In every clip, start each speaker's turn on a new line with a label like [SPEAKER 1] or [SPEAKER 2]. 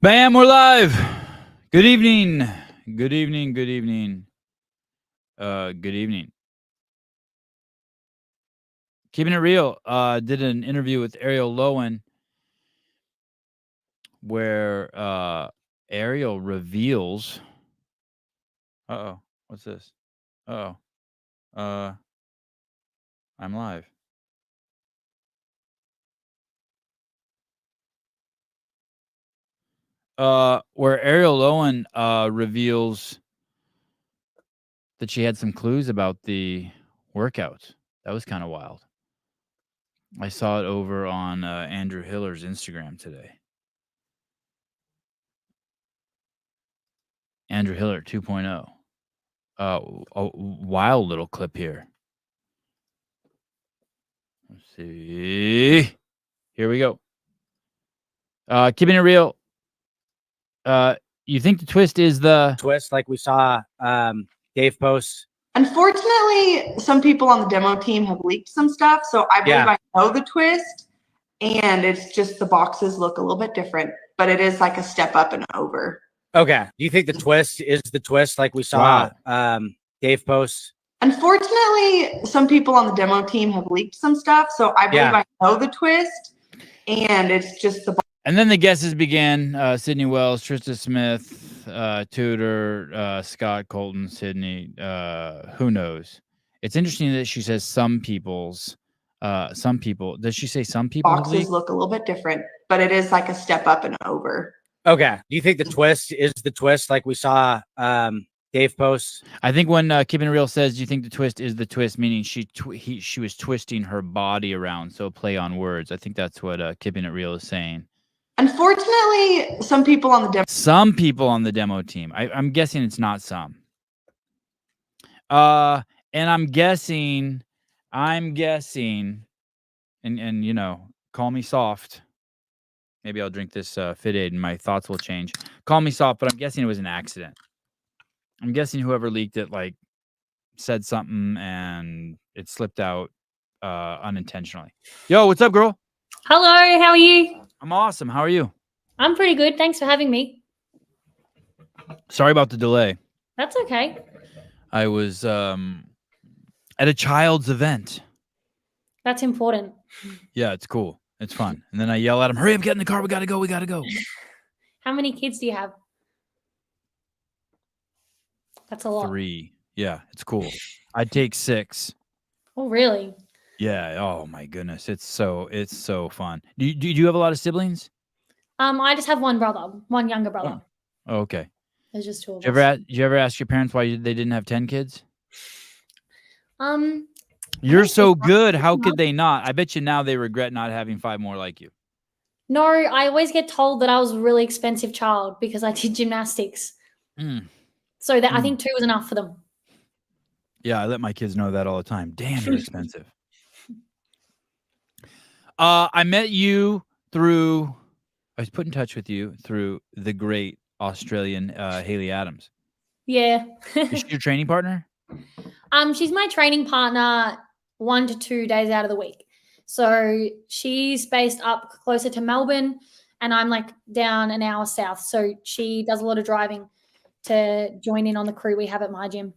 [SPEAKER 1] Bam, we're live. Good evening. Good evening. Good evening. Good evening. Keeping it real. Did an interview with Ariel Lowen where Ariel reveals. What's this? I'm live. Where Ariel Lowen reveals that she had some clues about the workout. That was kind of wild. I saw it over on Andrew Hiller's Instagram today. Andrew Hiller 2.0. A wild little clip here. Let's see. Here we go. Keeping it real. You think the twist is the
[SPEAKER 2] twist like we saw Dave post?
[SPEAKER 3] Unfortunately, some people on the demo team have leaked some stuff, so I believe I know the twist, and it's just the boxes look a little bit different, but it is like a step up and over.
[SPEAKER 2] Okay. Do you think the twist is the twist like we saw Dave post?
[SPEAKER 3] Unfortunately, some people on the demo team have leaked some stuff, so I believe I know the twist, and it's just the.
[SPEAKER 1] And then the guesses began. Sydney Wells, Trista Smith, Tudor, Scott, Colton, Sydney. Who knows? It's interesting that she says some people's. Some people. Does she say some people?
[SPEAKER 3] Boxes look a little bit different, but it is like a step up and over.
[SPEAKER 2] Okay. Do you think the twist is the twist like we saw Dave post?
[SPEAKER 1] I think when Keeping It Real says, "Do you think the twist is the twist?" meaning she was twisting her body around, so play on words. I think that's what Keeping It Real is saying.
[SPEAKER 3] Unfortunately, some people on the demo team. I'm guessing it's not some. And I'm guessing, and you know, call me soft. Maybe I'll drink this Fit Aid and my thoughts will change. Call me soft, but I'm guessing it was an accident. I'm guessing whoever leaked it like said something and it slipped out unintentionally. Yo, what's up, girl?
[SPEAKER 4] Hello, how are you?
[SPEAKER 1] I'm awesome. How are you?
[SPEAKER 4] I'm pretty good. Thanks for having me.
[SPEAKER 1] Sorry about the delay.
[SPEAKER 4] That's okay.
[SPEAKER 1] I was at a child's event.
[SPEAKER 4] That's important.
[SPEAKER 1] Yeah, it's cool. It's fun. And then I yell at him, hurry up, get in the car. We got to go. We got to go.
[SPEAKER 4] How many kids do you have? That's a lot.
[SPEAKER 1] 3. Yeah, it's cool. I'd take 6.
[SPEAKER 4] Oh, really?
[SPEAKER 1] Yeah. Oh my goodness. It's so fun. Do you have a lot of siblings?
[SPEAKER 4] I just have one brother, one younger brother.
[SPEAKER 1] Oh, okay.
[SPEAKER 4] There's just 2 of us.
[SPEAKER 1] Did you ever ask your parents why they didn't have 10 kids?
[SPEAKER 4] You're
[SPEAKER 1] so good. How could they not? I bet you now they regret not having 5 more like you.
[SPEAKER 4] No, I always get told that I was a really expensive child because I did gymnastics. So that I think 2 was enough for them.
[SPEAKER 1] Yeah, I let my kids know that all the time. Damn, you're expensive. I met you through. I was put in touch with you through the great Australian Haley Adams.
[SPEAKER 4] Yeah.
[SPEAKER 1] Is she your training partner?
[SPEAKER 4] She's my training partner 1 to 2 days out of the week. So she's based up closer to Melbourne and I'm like down an hour south. So she does a lot of driving to join in on the crew we have at my gym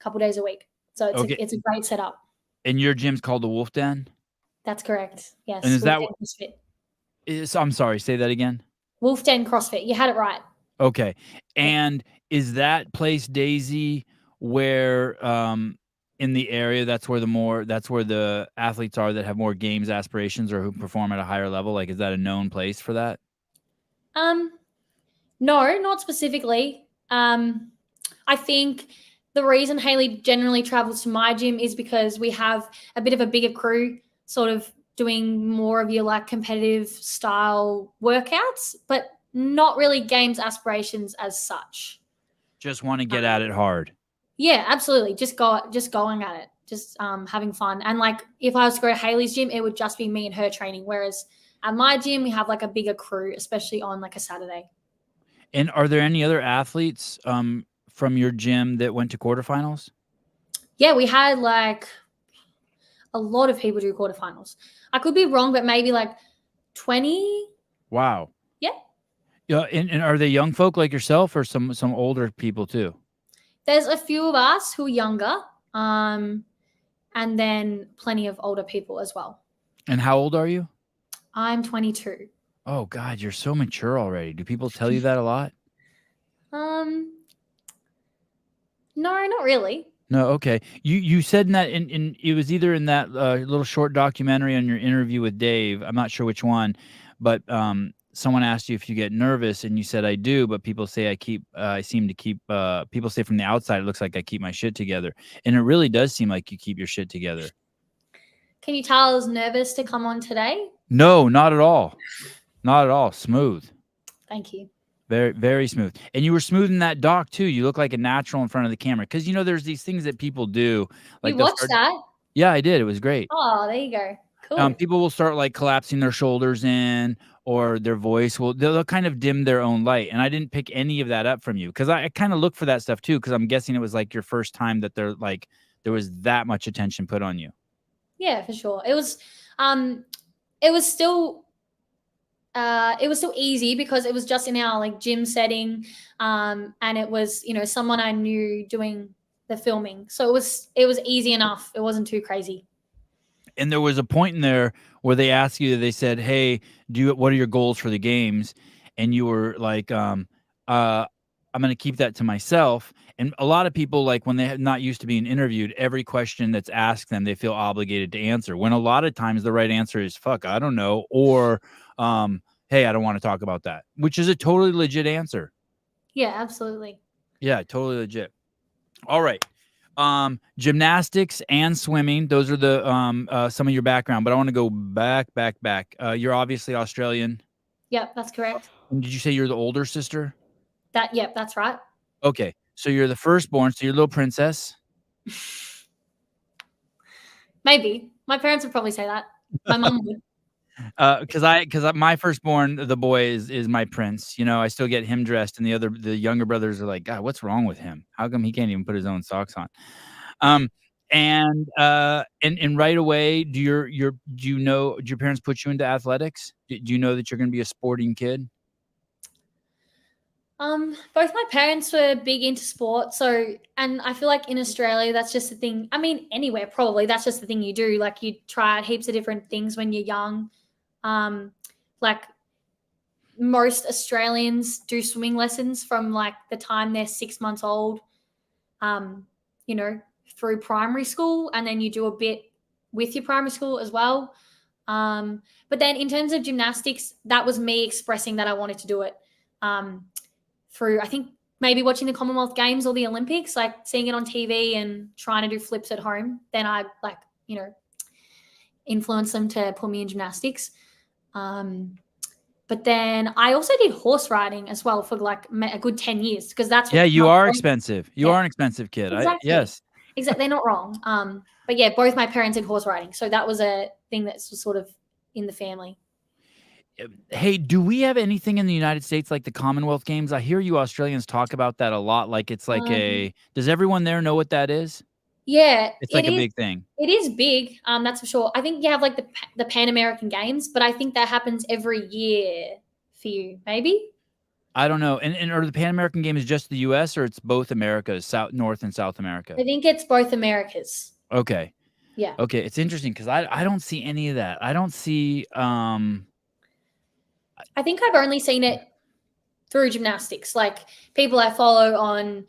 [SPEAKER 4] a couple days a week. So it's a great setup.
[SPEAKER 1] And your gym's called the Wolf Den?
[SPEAKER 4] That's correct. Yes.
[SPEAKER 1] And is that
[SPEAKER 4] CrossFit?
[SPEAKER 1] I'm sorry, say that again.
[SPEAKER 4] Wolf Den CrossFit. You had it right.
[SPEAKER 1] Okay. And is that place, Daisy, where in the area that's where the athletes are that have more games aspirations or who perform at a higher level? Like, is that a known place for that?
[SPEAKER 4] No, not specifically. I think the reason Haley generally travels to my gym is because we have a bit of a bigger crew sort of doing more of your like competitive style workouts, but not really games aspirations as such.
[SPEAKER 1] Just want to get at it hard.
[SPEAKER 4] Yeah, absolutely. Just going at it, just having fun. And like if I was to go to Haley's gym, it would just be me and her training. Whereas at my gym, we have like a bigger crew, especially on like a Saturday.
[SPEAKER 1] And are there any other athletes from your gym that went to quarterfinals?
[SPEAKER 4] Yeah, we had like a lot of people do quarterfinals. I could be wrong, but maybe like 20.
[SPEAKER 1] Wow.
[SPEAKER 4] Yeah.
[SPEAKER 3] Yeah, and are they young folk like yourself or some older people too?
[SPEAKER 4] There's a few of us who are younger, and then plenty of older people as well.
[SPEAKER 3] And how old are you?
[SPEAKER 4] I'm 22.
[SPEAKER 3] Oh God, you're so mature already. Do people tell you that a lot?
[SPEAKER 4] No, not really.
[SPEAKER 3] No, okay. You said in that in it was either in that little short documentary on your interview with Dave. I'm not sure which one, but someone asked you if you get nervous, and you said I do, but people say I seem to keep. People say from the outside it looks like I keep my shit together, and it really does seem like you keep your shit together.
[SPEAKER 4] Can you tell I was nervous to come on today?
[SPEAKER 3] No, not at all. Not at all. Smooth.
[SPEAKER 4] Thank you.
[SPEAKER 3] Very, very smooth. And you were smooth in that doc too. You look like a natural in front of the camera. Because there's these things that people do. Like
[SPEAKER 4] You watched that?
[SPEAKER 3] Yeah, I did. It was great.
[SPEAKER 4] Oh, there you go. Cool.
[SPEAKER 3] People will start like collapsing their shoulders in, or their voice they'll kind of dim their own light. And I didn't pick any of that up from you because I kind of look for that stuff too. Because I'm guessing it was like your first time that there was that much attention put on you.
[SPEAKER 4] Yeah, for sure. It was still easy because it was just in our like gym setting, and it was someone I knew doing the filming, so it was easy enough. It wasn't too crazy.
[SPEAKER 3] And there was a point in there where they asked you, they said, "Hey, what are your goals for the games?" And you were like, I'm going to keep that to myself. And a lot of people, like when they're not used to being interviewed, every question that's asked them, they feel obligated to answer. When a lot of times the right answer is, fuck, I don't know. Or, hey, I don't want to talk about that, which is a totally legit answer.
[SPEAKER 4] Yeah, absolutely.
[SPEAKER 3] Yeah, totally legit. All right. Gymnastics and swimming. Those are the some of your background, but I want to go back. You're obviously Australian.
[SPEAKER 4] Yep, that's correct.
[SPEAKER 3] And did you say you're the older sister?
[SPEAKER 4] Yep, that's right.
[SPEAKER 3] Okay. So you're the firstborn, so you're a little princess.
[SPEAKER 4] Maybe. My parents would probably say that. My mom would.
[SPEAKER 3] Because my firstborn, the boy is my prince. I still get him dressed, and the younger brothers are like, God, what's wrong with him? How come he can't even put his own socks on? And right away, do your parents put you into athletics? Do you know that you're going to be a sporting kid?
[SPEAKER 4] Both my parents were big into sport, and I feel like in Australia, that's just the thing. I mean, anywhere probably, that's just the thing you do. Like you try out heaps of different things when you're young. Like most Australians do swimming lessons from like the time they're 6 months old, through primary school, and then you do a bit with your primary school as well. But then in terms of gymnastics, that was me expressing that I wanted to do it. Through, I think, maybe watching the Commonwealth Games or the Olympics, like seeing it on TV and trying to do flips at home. Then I influenced them to put me in gymnastics. But then I also did horse riding as well for like a good 10 years because that's
[SPEAKER 3] yeah, you are expensive. You are an expensive kid.
[SPEAKER 4] Exactly.
[SPEAKER 3] Yes.
[SPEAKER 4] Exactly. They're not wrong. But yeah, both my parents did horse riding. So that was a thing that was sort of in the family.
[SPEAKER 3] Hey, do we have anything in the United States like the Commonwealth Games? I hear you Australians talk about that a lot. Like it's like does everyone there know what that is?
[SPEAKER 4] Yeah.
[SPEAKER 3] It's like a big thing.
[SPEAKER 4] It is big. That's for sure. I think you have like the Pan American Games, but I think that happens every year for you, maybe?
[SPEAKER 3] I don't know. And are the Pan American Games just the US or it's both Americas, North and South America?
[SPEAKER 4] I think it's both Americas.
[SPEAKER 3] Okay.
[SPEAKER 4] Yeah.
[SPEAKER 3] Okay. It's interesting because I don't see any of that. I don't see
[SPEAKER 4] I think I've only seen it through gymnastics. Like people I follow on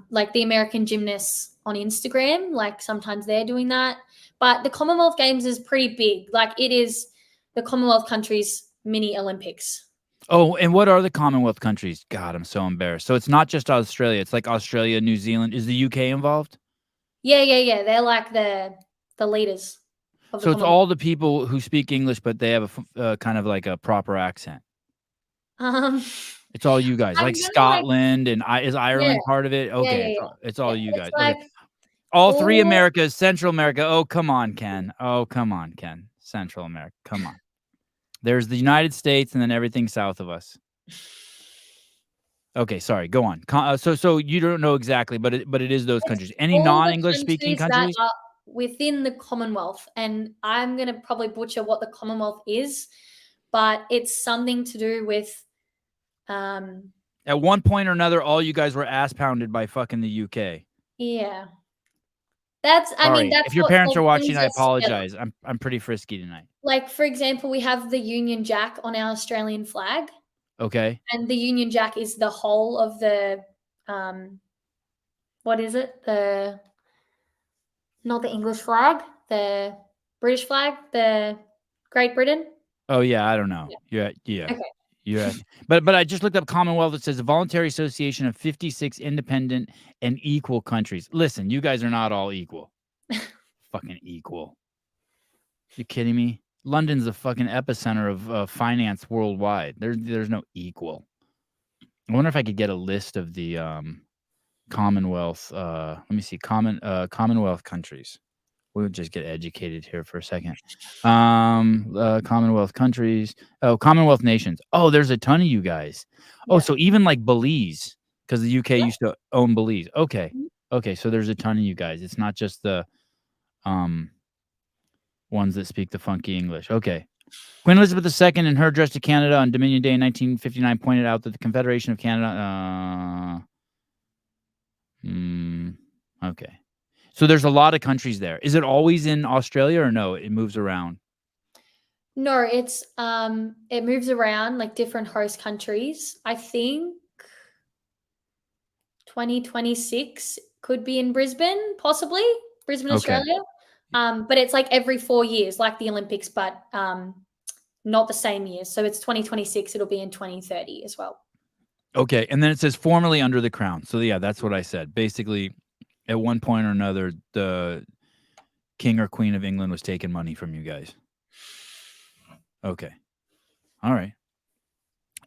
[SPEAKER 4] like the American gymnasts on Instagram, like sometimes they're doing that. But the Commonwealth Games is pretty big. Like it is the Commonwealth countries' mini Olympics.
[SPEAKER 3] Oh, and what are the Commonwealth countries? God, I'm so embarrassed. So it's not just Australia. It's like Australia, New Zealand. Is the UK involved?
[SPEAKER 4] Yeah. They're like the leaders.
[SPEAKER 3] So it's all the people who speak English, but they have a kind of like a proper accent. It's all you guys, like Scotland and is Ireland part of it? Okay, it's all you guys.
[SPEAKER 4] Like
[SPEAKER 3] okay. All three Americas, Central America. Oh, come on, Ken. Central America. Come on. There's the United States and then everything south of us. Okay, sorry. Go on. So you don't know exactly, but it is those countries. Any non-English speaking countries?
[SPEAKER 4] That are within the Commonwealth, and I'm going to probably butcher what the Commonwealth is, but it's something to do with
[SPEAKER 3] At one point or another, all you guys were ass pounded by fucking the UK.
[SPEAKER 4] Yeah. That's
[SPEAKER 3] Sorry.
[SPEAKER 4] that's
[SPEAKER 3] If your
[SPEAKER 4] what
[SPEAKER 3] parents are
[SPEAKER 4] like,
[SPEAKER 3] watching,
[SPEAKER 4] brings
[SPEAKER 3] I
[SPEAKER 4] us together.
[SPEAKER 3] apologize. I'm pretty frisky tonight.
[SPEAKER 4] Like, for example, we have the Union Jack on our Australian flag,
[SPEAKER 3] Okay.
[SPEAKER 4] and the Union Jack is the whole of the what is it? Not the English flag, the British flag, the Great Britain.
[SPEAKER 3] Oh yeah, I don't know. Yeah.
[SPEAKER 4] Okay.
[SPEAKER 3] Yeah. But I just looked up Commonwealth. It says a voluntary association of 56 independent and equal countries. Listen, you guys are not all equal. Fucking equal. You kidding me? London's the fucking epicenter of finance worldwide. There's no equal. I wonder if I could get a list of the Commonwealth. Let me see. Commonwealth countries. We'll just get educated here for a second. Commonwealth countries. Oh, Commonwealth nations. Oh, there's a ton of you guys. Oh,
[SPEAKER 4] Yeah.
[SPEAKER 3] so even like Belize, because the UK
[SPEAKER 4] Yeah.
[SPEAKER 3] used to own Belize. Okay.
[SPEAKER 4] Mhm.
[SPEAKER 3] Okay, so there's a ton of you guys. It's not just the ones that speak the funky English. Okay. Queen Elizabeth II, in her address to Canada on Dominion Day in 1959, pointed out that the Confederation of Canada. Okay. So there's a lot of countries there. Is it always in Australia or no? It moves around.
[SPEAKER 4] No, it's it moves around like different host countries. I think 2026 could be in Brisbane, possibly Brisbane,
[SPEAKER 3] Okay.
[SPEAKER 4] Australia. But it's like every 4 years, like the Olympics, but not the same year. So it's 2026. It'll be in 2030 as well.
[SPEAKER 3] Okay. And then it says formerly under the crown. So yeah, that's what I said. Basically, at one point or another, the king or queen of England was taking money from you guys. Okay. All right.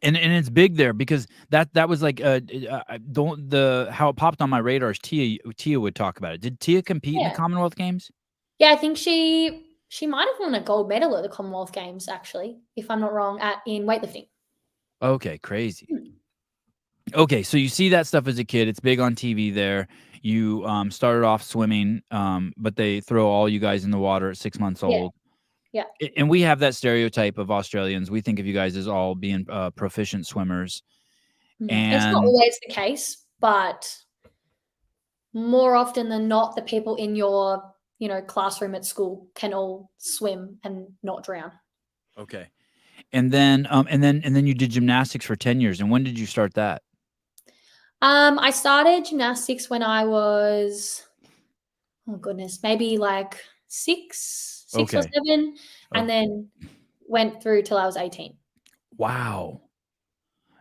[SPEAKER 3] And it's big there because that was like how it popped on my radar is Tia would talk about it. Did Tia compete in the
[SPEAKER 4] Yeah.
[SPEAKER 3] Commonwealth Games?
[SPEAKER 4] Yeah, I think she might have won a gold medal at the Commonwealth Games, actually, if I'm not wrong, in weightlifting.
[SPEAKER 3] Okay, crazy. Okay, so you see that stuff as a kid. It's big on TV there. You started off swimming, but they throw all you guys in the water at 6 months old.
[SPEAKER 4] Yeah.
[SPEAKER 3] And we have that stereotype of Australians. We think of you guys as all being proficient swimmers.
[SPEAKER 4] It's not
[SPEAKER 3] And
[SPEAKER 4] always the case, but more often than not, the people in your classroom at school can all swim and not drown.
[SPEAKER 3] okay. And then you did gymnastics for 10 years. And when did you start that?
[SPEAKER 4] I started gymnastics when I was, oh goodness, maybe like six or
[SPEAKER 3] Okay.
[SPEAKER 4] 7,
[SPEAKER 3] Oh.
[SPEAKER 4] and then went through till I was 18.
[SPEAKER 3] Wow.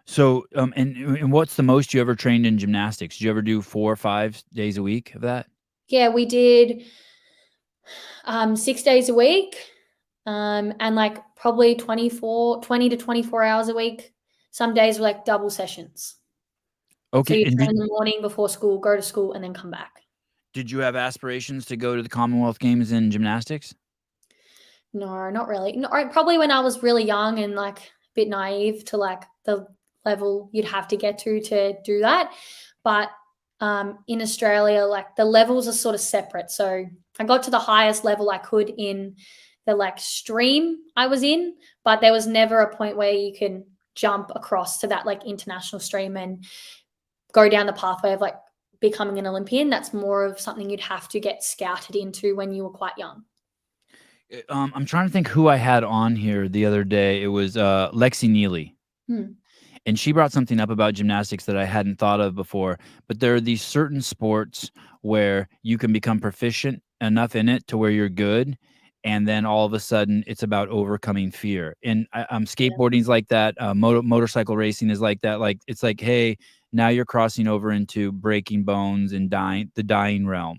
[SPEAKER 3] So and what's the most you ever trained in gymnastics? Did you ever do 4 or 5 days a week of that?
[SPEAKER 4] Yeah, we did 6 days a week, and like probably 20 to 24 hours a week. Some days were like double sessions. So
[SPEAKER 3] Okay.
[SPEAKER 4] you
[SPEAKER 3] And
[SPEAKER 4] train in the morning before school, go to school, and then come back.
[SPEAKER 3] did you have aspirations to go to the Commonwealth Games in gymnastics?
[SPEAKER 4] No, not really. No, probably when I was really young and like a bit naive to like the level you'd have to get to do that. But in Australia, like the levels are sort of separate. So I got to the highest level I could in the like stream I was in, but there was never a point where you can jump across to that like international stream and go down the pathway of like becoming an Olympian. That's more of something you'd have to get scouted into when you were quite young.
[SPEAKER 3] I'm trying to think who I had on here the other day. It was Lexi Neely. And she brought something up about gymnastics that I hadn't thought of before. But there are these certain sports where you can become proficient enough in it to where you're good. And then all of a sudden, it's about overcoming fear. And skateboarding's like that. Motorcycle racing is like that. Like it's like, hey, now you're crossing over into breaking bones and the dying realm.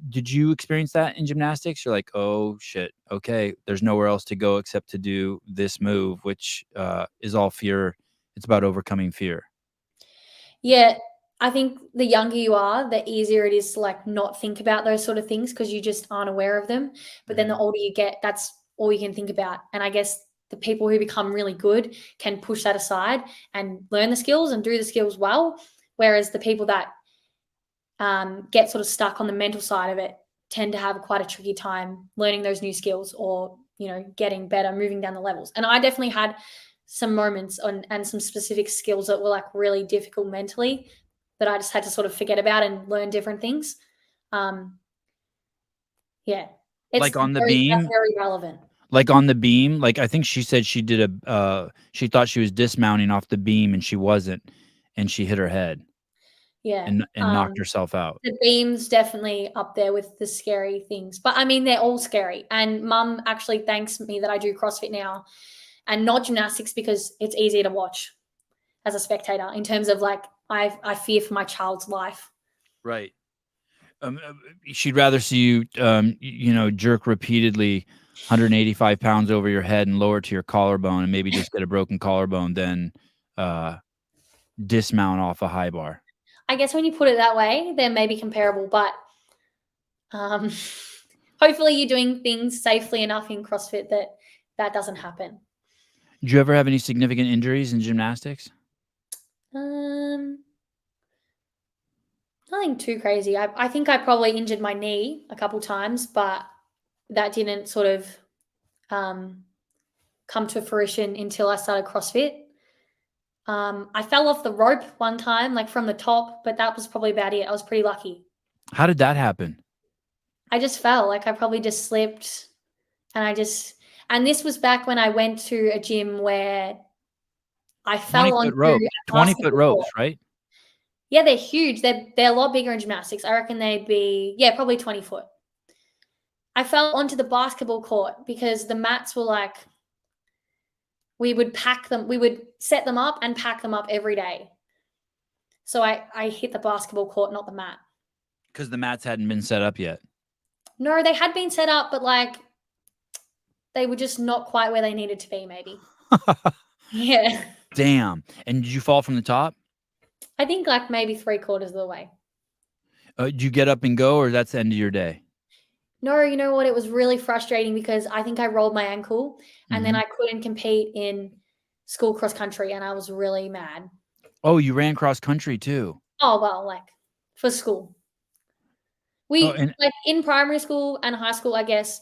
[SPEAKER 3] Did you experience that in gymnastics? You're like, oh shit, okay, there's nowhere else to go except to do this move, which is all fear. It's about overcoming fear.
[SPEAKER 4] Yeah, I think the younger you are, the easier it is to like not think about those sort of things because you just aren't aware of them. But then the older you get, that's all you can think about. And I guess the people who become really good can push that aside and learn the skills and do the skills well. Whereas the people that get sort of stuck on the mental side of it tend to have quite a tricky time learning those new skills or, getting better, moving down the levels. And I definitely had some moments and some specific skills that were like really difficult mentally that I just had to sort of forget about and learn different things. Yeah. It's
[SPEAKER 3] Like on the
[SPEAKER 4] that's
[SPEAKER 3] beam?
[SPEAKER 4] very relevant.
[SPEAKER 3] Like on the beam? Like I think she said she did she thought she was dismounting off the beam and she wasn't, and she hit her head
[SPEAKER 4] Yeah.
[SPEAKER 3] and knocked herself out.
[SPEAKER 4] The beam's definitely up there with the scary things. But I mean, they're all scary. And mum actually thanks me that I do CrossFit now and not gymnastics because it's easier to watch as a spectator in terms of like, I fear for my child's life.
[SPEAKER 3] Right. She'd rather see you, you know, jerk repeatedly 185 pounds over your head and lower to your collarbone and maybe just get a broken collarbone than dismount off a high bar.
[SPEAKER 4] I guess when you put it that way, they may be comparable, but hopefully you're doing things safely enough in CrossFit that doesn't happen.
[SPEAKER 3] Did you ever have any significant injuries in gymnastics?
[SPEAKER 4] Nothing too crazy. I think I probably injured my knee a couple times, but that didn't sort of come to fruition until I started CrossFit. I fell off the rope one time, like from the top, but that was probably about it. I was pretty lucky.
[SPEAKER 3] How did that happen?
[SPEAKER 4] I just fell. Like I probably just slipped and and this was back when I went to a gym where I fell onto
[SPEAKER 3] 20-foot ropes, right?
[SPEAKER 4] Yeah, they're huge. They're a lot bigger in gymnastics. I reckon they'd be, probably 20 foot. I fell onto the basketball court because the mats were like, we would set them up and pack them up every day. So I hit the basketball court, not the mat.
[SPEAKER 3] Because the mats hadn't been set up yet.
[SPEAKER 4] No, they had been set up, but like they were just not quite where they needed to be, maybe. Yeah.
[SPEAKER 3] Damn. And did you fall from the top?
[SPEAKER 4] I think like maybe 3/4 of the way.
[SPEAKER 3] Did you get up and go, or that's the end of your day?
[SPEAKER 4] No, you know what? It was really frustrating because I think I rolled my ankle and then I couldn't compete in school cross country and I was really mad.
[SPEAKER 3] Oh, you ran cross country too.
[SPEAKER 4] Oh, well, like for school. Like in primary school and high school, I guess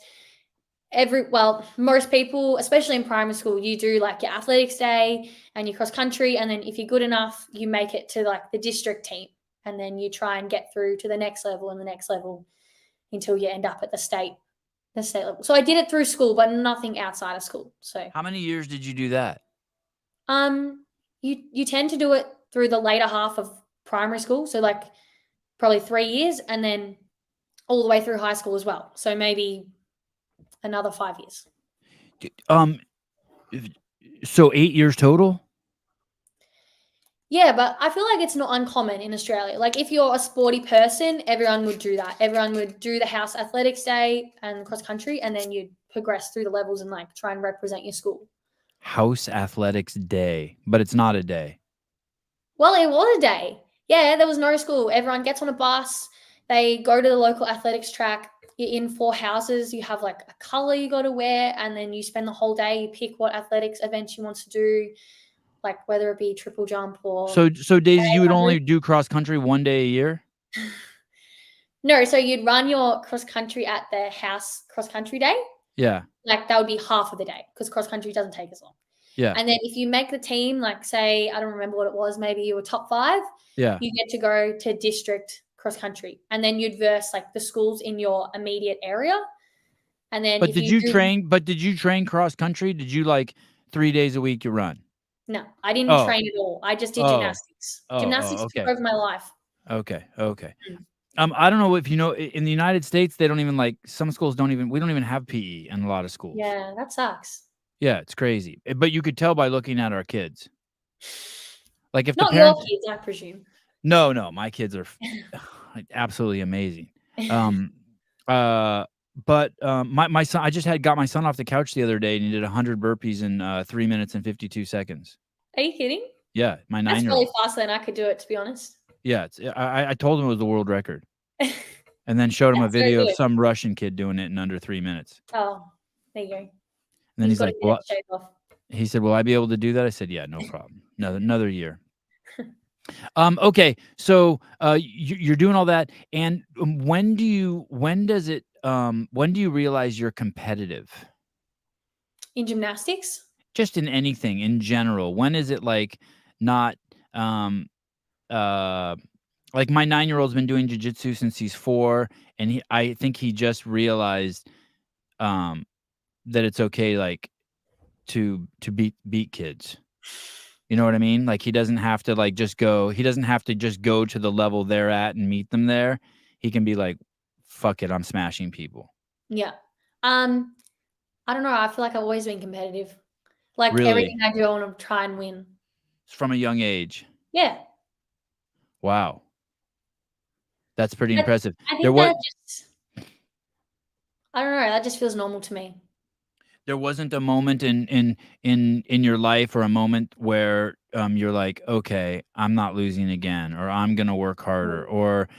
[SPEAKER 4] most people, especially in primary school, you do like your athletics day and your cross country. And then if you're good enough, you make it to like the district team and then you try and get through to the next level and the next level until you end up at the state level. So I did it through school, but nothing outside of school. So
[SPEAKER 3] how many years did you do that?
[SPEAKER 4] You tend to do it through the later half of primary school. So like probably 3 years and then all the way through high school as well. So maybe another 5 years.
[SPEAKER 3] So 8 years total?
[SPEAKER 4] Yeah, but I feel like it's not uncommon in Australia. Like if you're a sporty person, everyone would do that. Everyone would do the house athletics day and cross country, and then you'd progress through the levels and like try and represent your school.
[SPEAKER 3] House athletics day, but it's not a day.
[SPEAKER 4] Well, it was a day. Yeah, there was no school. Everyone gets on a bus. They go to the local athletics track. You're in 4 houses. You have like a color you got to wear, and then you spend the whole day. You pick what athletics events you want to do, like whether it be triple jump or.
[SPEAKER 3] So Daisy, you would only do cross country 1 day a year?
[SPEAKER 4] No, so you'd run your cross country at the house cross country day.
[SPEAKER 3] Yeah.
[SPEAKER 4] Like that would be half of the day because cross country doesn't take as long.
[SPEAKER 3] Yeah.
[SPEAKER 4] And then if you make the team, like say, I don't remember what it was, maybe you were top 5.
[SPEAKER 3] Yeah.
[SPEAKER 4] You get to go to district cross country, and then you'd verse like the schools in your immediate area. And then,
[SPEAKER 3] but did you train cross country? Did you like 3 days a week you run?
[SPEAKER 4] No, I didn't train at all. I just did gymnastics. Gymnastics took over my life.
[SPEAKER 3] Okay. I don't know if you know, in the United States, they don't even some schools we don't even have PE in a lot of schools.
[SPEAKER 4] Yeah, that sucks.
[SPEAKER 3] Yeah, it's crazy. But you could tell by looking at our kids. Like if
[SPEAKER 4] not
[SPEAKER 3] the parents,
[SPEAKER 4] your kids, I presume.
[SPEAKER 3] No, my kids are absolutely amazing. But my son, I just got my son off the couch the other day and he did 100 burpees in 3 minutes and 52 seconds.
[SPEAKER 4] Are you kidding?
[SPEAKER 3] Yeah, my 9-year-old.
[SPEAKER 4] That's really faster than I could do it, to be honest.
[SPEAKER 3] Yeah, I told him it was the world record, and then showed him a video of some Russian kid doing it in under 3 minutes.
[SPEAKER 4] Oh, there you go.
[SPEAKER 3] And then he's like, "What?"
[SPEAKER 4] Off.
[SPEAKER 3] He said, "Will I be able to do that?" I said, "Yeah, no problem. Another year." Okay, so you're doing all that, and when do you realize you're competitive
[SPEAKER 4] in gymnastics?
[SPEAKER 3] Just in anything in general. When is it like not like my 9-year-old's been doing jiu-jitsu since he's 4, and I think he just realized that it's okay like to beat kids. You know what I mean? Like he doesn't have to just go to the level they're at and meet them there. He can be like, fuck it, I'm smashing people.
[SPEAKER 4] Yeah. I don't know. I feel like I've always been competitive. Like
[SPEAKER 3] Really?
[SPEAKER 4] everything I do, I want to try and win.
[SPEAKER 3] From a young age.
[SPEAKER 4] Yeah.
[SPEAKER 3] Wow. That's pretty
[SPEAKER 4] I
[SPEAKER 3] impressive.
[SPEAKER 4] think
[SPEAKER 3] There was
[SPEAKER 4] that just, I don't know. That just feels normal to me.
[SPEAKER 3] there wasn't a moment in your life or a moment where you're like, okay, I'm not losing again, or I'm gonna work harder, or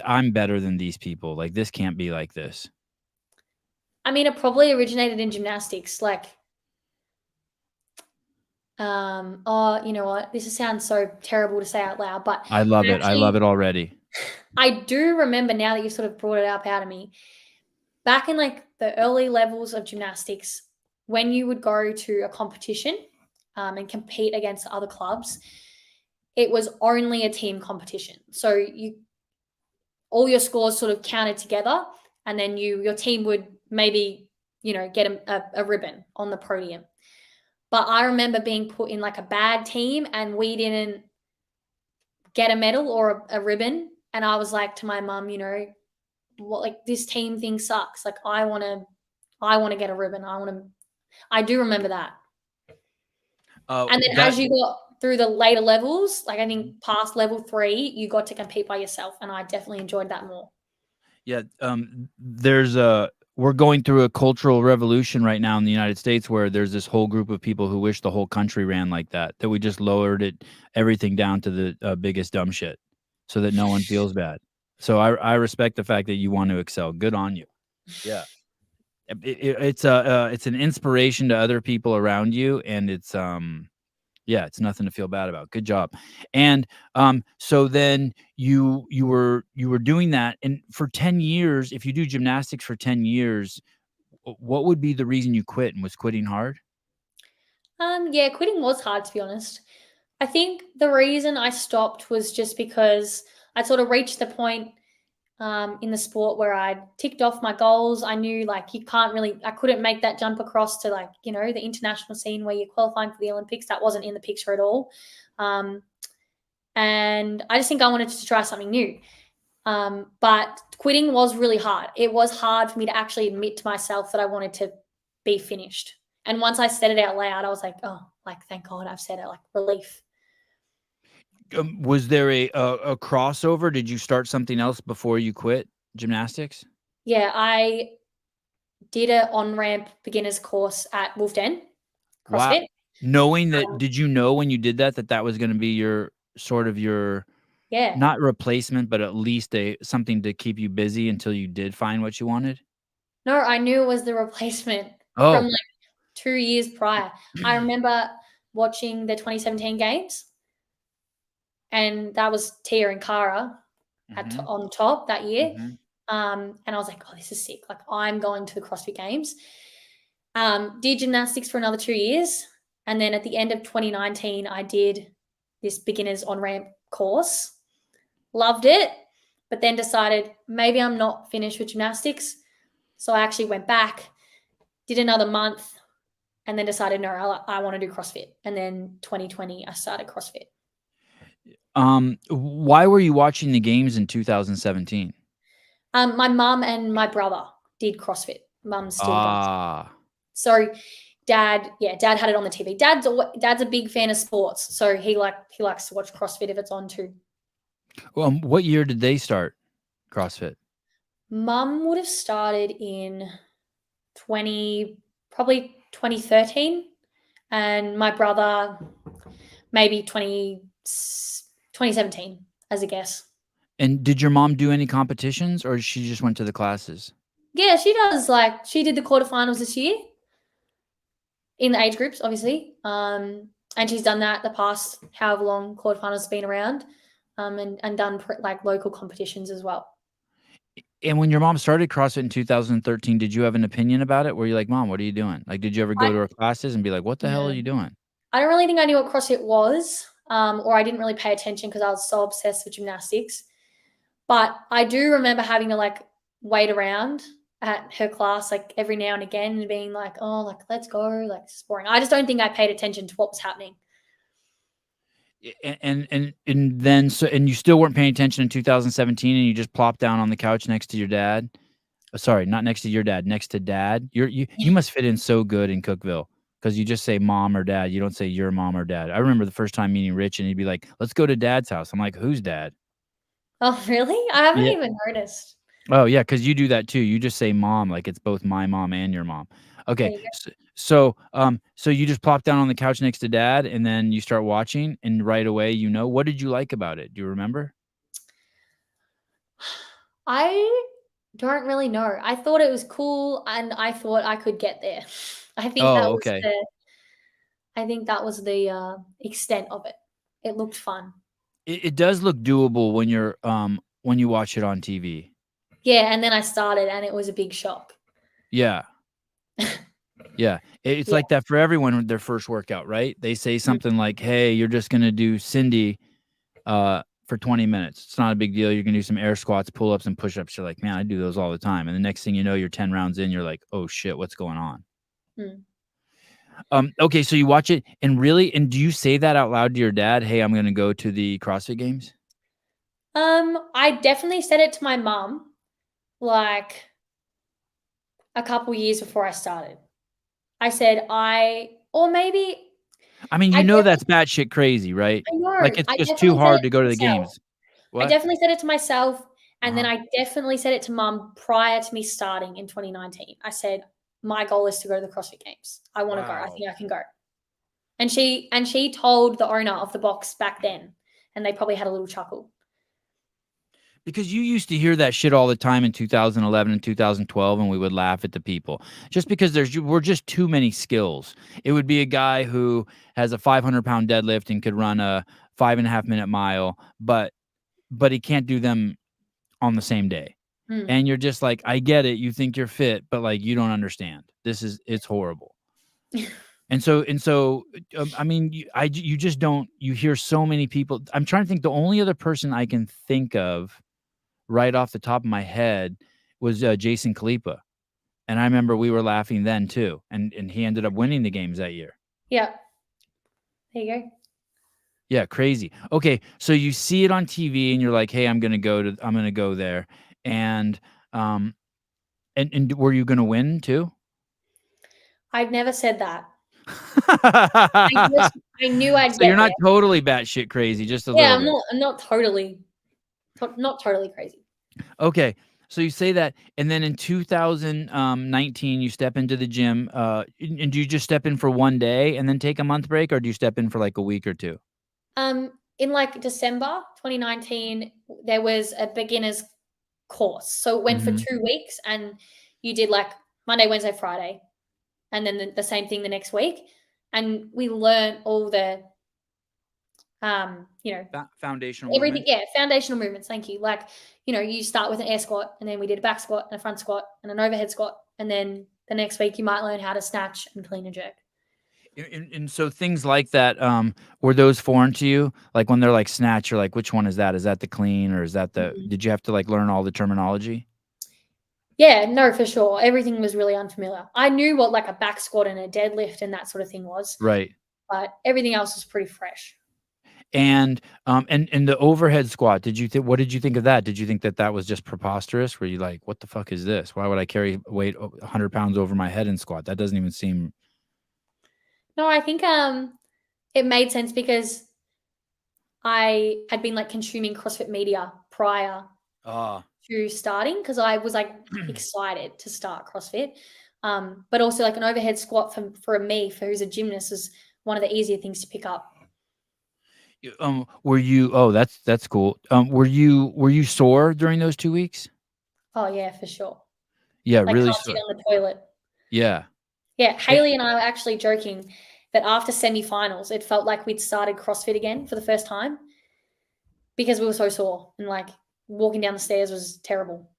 [SPEAKER 3] I'm better than these people. Like this can't be like this.
[SPEAKER 4] I mean, it probably originated in gymnastics. Like, oh, you know what? This sounds so terrible to say out loud, but
[SPEAKER 3] I love it. I
[SPEAKER 4] actually,
[SPEAKER 3] love it already.
[SPEAKER 4] I do remember now that you sort of brought it up out of me. Back in like the early levels of gymnastics, when you would go to a competition and compete against other clubs, it was only a team competition. So all your scores sort of counted together, and then your team would maybe get a ribbon on the podium. But I remember being put in like a bad team, and we didn't get a medal or a ribbon, and I was like to my mum, what, like this team thing sucks. Like I want to get a ribbon. I do remember that. And then as you got through the later levels, like I think past level 3, you got to compete by yourself, and I definitely enjoyed that more.
[SPEAKER 3] Yeah, we're going through a cultural revolution right now in the United States where there's this whole group of people who wish the whole country ran like that we just lowered everything down to the biggest dumb shit so that no one feels bad. So I respect the fact that you want to excel. Good on you. Yeah. It's an inspiration to other people around you, and it's nothing to feel bad about. Good job. And so then you were doing that, and for 10 years, if you do gymnastics for 10 years, what would be the reason you quit? And was quitting hard?
[SPEAKER 4] Yeah, quitting was hard, to be honest. I think the reason I stopped was just because I sort of reached the point in the sport where I ticked off my goals. I knew like I couldn't make that jump across to like, the international scene where you're qualifying for the Olympics. That wasn't in the picture at all. And I just think I wanted to try something new. But quitting was really hard. It was hard for me to actually admit to myself that I wanted to be finished. And once I said it out loud, I was like, oh, like, thank God I've said it, like relief.
[SPEAKER 3] Was there a crossover? Did you start something else before you quit gymnastics?
[SPEAKER 4] Yeah, I did an on-ramp beginner's course at Wolf Den, CrossFit.
[SPEAKER 3] Wow. Knowing that, did you know when you did that was going to be your sort of your not replacement, but at least something to keep you busy until you did find what you wanted?
[SPEAKER 4] No, I knew it was the replacement
[SPEAKER 3] Oh.
[SPEAKER 4] from like 2 years prior. I remember watching the 2017 games, and that was Tia and Cara on top that year. And I was like, oh, this is sick. Like, I'm going to the CrossFit Games. Did gymnastics for another 2 years. And then at the end of 2019, I did this beginner's on-ramp course. Loved it, but then decided maybe I'm not finished with gymnastics. So I actually went back, did another month, and then decided, no, I want to do CrossFit. And then 2020, I started CrossFit.
[SPEAKER 3] Why were you watching the games in 2017?
[SPEAKER 4] My mum and my brother did CrossFit. Mum still does. So dad had it on the TV. Dad's a big fan of sports, so he likes to watch CrossFit if it's on too.
[SPEAKER 3] What year did they start CrossFit?
[SPEAKER 4] Mum would have started in probably 2013, and my brother maybe 2017 as a guess.
[SPEAKER 3] And did your mom do any competitions, or she just went to the classes?
[SPEAKER 4] Yeah, she does. Like, she did the quarterfinals this year in the age groups, obviously. And she's done that the past however long quarterfinals has been around, and done like local competitions as well.
[SPEAKER 3] And when your mom started CrossFit in 2013, did you have an opinion about it? Were you like, "Mom, what are you doing?" Like, did you ever go
[SPEAKER 4] I
[SPEAKER 3] to her classes and be like, "What the hell are
[SPEAKER 4] no.
[SPEAKER 3] you doing?"
[SPEAKER 4] I don't really think I knew what CrossFit was, or I didn't really pay attention because I was so obsessed with gymnastics. But I do remember having to like wait around at her class like every now and again and being like, oh, like let's go, like it's boring. I just don't think I paid attention to what was happening.
[SPEAKER 3] And then and you still weren't paying attention in 2017, and you just plopped down on the couch next to your dad? Sorry, not next to your dad, next to dad? You must fit in so good in Cookeville because you just say mom or dad, you don't say your mom or dad. I remember the first time meeting Rich, and he'd be like, "Let's go to dad's house." I'm like, "Who's dad?"
[SPEAKER 4] Oh, really? I haven't
[SPEAKER 3] Yeah.
[SPEAKER 4] even noticed.
[SPEAKER 3] Oh, yeah, because you do that too. You just say mom, like it's both my mom and your mom.
[SPEAKER 4] There
[SPEAKER 3] Okay,
[SPEAKER 4] you go.
[SPEAKER 3] so you just plop down on the couch next to dad, and then you start watching, and right away, what did you like about it? Do you remember?
[SPEAKER 4] I don't really know. I thought it was cool and I thought I could get there. I think that
[SPEAKER 3] Oh,
[SPEAKER 4] was
[SPEAKER 3] okay.
[SPEAKER 4] the I think that was the extent of it. It looked fun.
[SPEAKER 3] It does look doable when you watch it on TV.
[SPEAKER 4] Yeah, and then I started and it was a big shock.
[SPEAKER 3] Yeah. Yeah. It's
[SPEAKER 4] Yeah.
[SPEAKER 3] like that for everyone with their first workout, right? They say
[SPEAKER 4] Mm.
[SPEAKER 3] something like, "Hey, you're just gonna do Cindy for 20 minutes. It's not a big deal. You're gonna do some air squats, pull-ups, and push-ups." You're like, "Man, I do those all the time." And the next thing you know, you're 10 rounds in, you're like, "Oh shit, what's going on?"
[SPEAKER 4] Mm.
[SPEAKER 3] Okay, so you watch it and do you say that out loud to your dad? "Hey, I'm gonna go to the CrossFit Games?"
[SPEAKER 4] I definitely said it to my mum, like, a couple years before I started. I said or maybe
[SPEAKER 3] I mean,
[SPEAKER 4] I
[SPEAKER 3] that's
[SPEAKER 4] definitely
[SPEAKER 3] batshit crazy, right?
[SPEAKER 4] I
[SPEAKER 3] Like,
[SPEAKER 4] know,
[SPEAKER 3] it's
[SPEAKER 4] I
[SPEAKER 3] just too
[SPEAKER 4] definitely said
[SPEAKER 3] hard
[SPEAKER 4] it
[SPEAKER 3] to
[SPEAKER 4] to
[SPEAKER 3] go to the
[SPEAKER 4] myself.
[SPEAKER 3] games.
[SPEAKER 4] I
[SPEAKER 3] What?
[SPEAKER 4] definitely said it to myself, and then
[SPEAKER 3] Uh-huh.
[SPEAKER 4] I definitely said it to mum prior to me starting in 2019. I said, "My goal is to go to the CrossFit Games. I wanna go. I
[SPEAKER 3] Wow.
[SPEAKER 4] think I can go." And she told the owner of the box back then, and they probably had a little chuckle.
[SPEAKER 3] Because you used to hear that shit all the time in 2011 and 2012, and we would laugh at the people. Just because we're just too many skills. It would be a guy who has a 500-pound deadlift and could run a 5.5-minute mile, but he can't do them on the same day.
[SPEAKER 4] Mm.
[SPEAKER 3] And you're just like, I get it. You think you're fit, but like you don't understand. It's horrible. And so, I mean, you just don't. You hear so many people. I'm trying to think. The only other person I can think of right off the top of my head was Jason Kalipa, and I remember we were laughing then too. And he ended up winning the games that year.
[SPEAKER 4] Yeah. There you go.
[SPEAKER 3] Yeah, crazy. Okay, so you see it on TV, and you're like, "Hey, I'm gonna go there," and um, and were you gonna win too?
[SPEAKER 4] I've never said that.
[SPEAKER 3] So
[SPEAKER 4] I knew I'd
[SPEAKER 3] you're
[SPEAKER 4] get there.
[SPEAKER 3] not totally batshit crazy, just a
[SPEAKER 4] Yeah,
[SPEAKER 3] little bit.
[SPEAKER 4] I'm not totally not totally crazy.
[SPEAKER 3] Okay, so you say that, and then in 2019, you step into the gym. And do you just step in for one day and then take a month break, or do you step in for like a week or two?
[SPEAKER 4] In like December 2019, there was a beginner's course. So it went for
[SPEAKER 3] Hmm.
[SPEAKER 4] 2 weeks and you did like Monday, Wednesday, Friday, and then the same thing the next week. And we learned all the you know,
[SPEAKER 3] Foundational
[SPEAKER 4] everything,
[SPEAKER 3] movements.
[SPEAKER 4] yeah, foundational movements. Thank you. Like, you start with an air squat and then we did a back squat and a front squat and an overhead squat. And then the next week you might learn how to snatch and clean and jerk.
[SPEAKER 3] And so things like that, were those foreign to you? Like when they're like snatch, you're like, which one is that? Is that the clean, or is that
[SPEAKER 4] Mhm.
[SPEAKER 3] did you have to like learn all the terminology?
[SPEAKER 4] Yeah, no, for sure. Everything was really unfamiliar. I knew what like a back squat and a deadlift and that sort of thing was,
[SPEAKER 3] Right.
[SPEAKER 4] but everything else was pretty fresh.
[SPEAKER 3] And the overhead squat, what did you think of that? Did you think that was just preposterous? Were you like, what the fuck is this? Why would I carry weight 100 pounds over my head and squat? That doesn't even seem.
[SPEAKER 4] No, I think it made sense because I had been like consuming CrossFit media prior
[SPEAKER 3] Ah.
[SPEAKER 4] to starting because I was like excited to start CrossFit. But also like an overhead squat for me, for who's a gymnast, is one of the easier things to pick up.
[SPEAKER 3] Were you? Oh, that's cool. Were you sore during those 2 weeks?
[SPEAKER 4] Oh yeah, for sure.
[SPEAKER 3] Yeah,
[SPEAKER 4] Like
[SPEAKER 3] really
[SPEAKER 4] can't sit
[SPEAKER 3] sore.
[SPEAKER 4] on the toilet.
[SPEAKER 3] Yeah.
[SPEAKER 4] Yeah,
[SPEAKER 3] Eh,
[SPEAKER 4] Haley and I were actually joking that after semi-finals, it felt like we'd started CrossFit again for the first time because we were so sore and like walking down the stairs was terrible.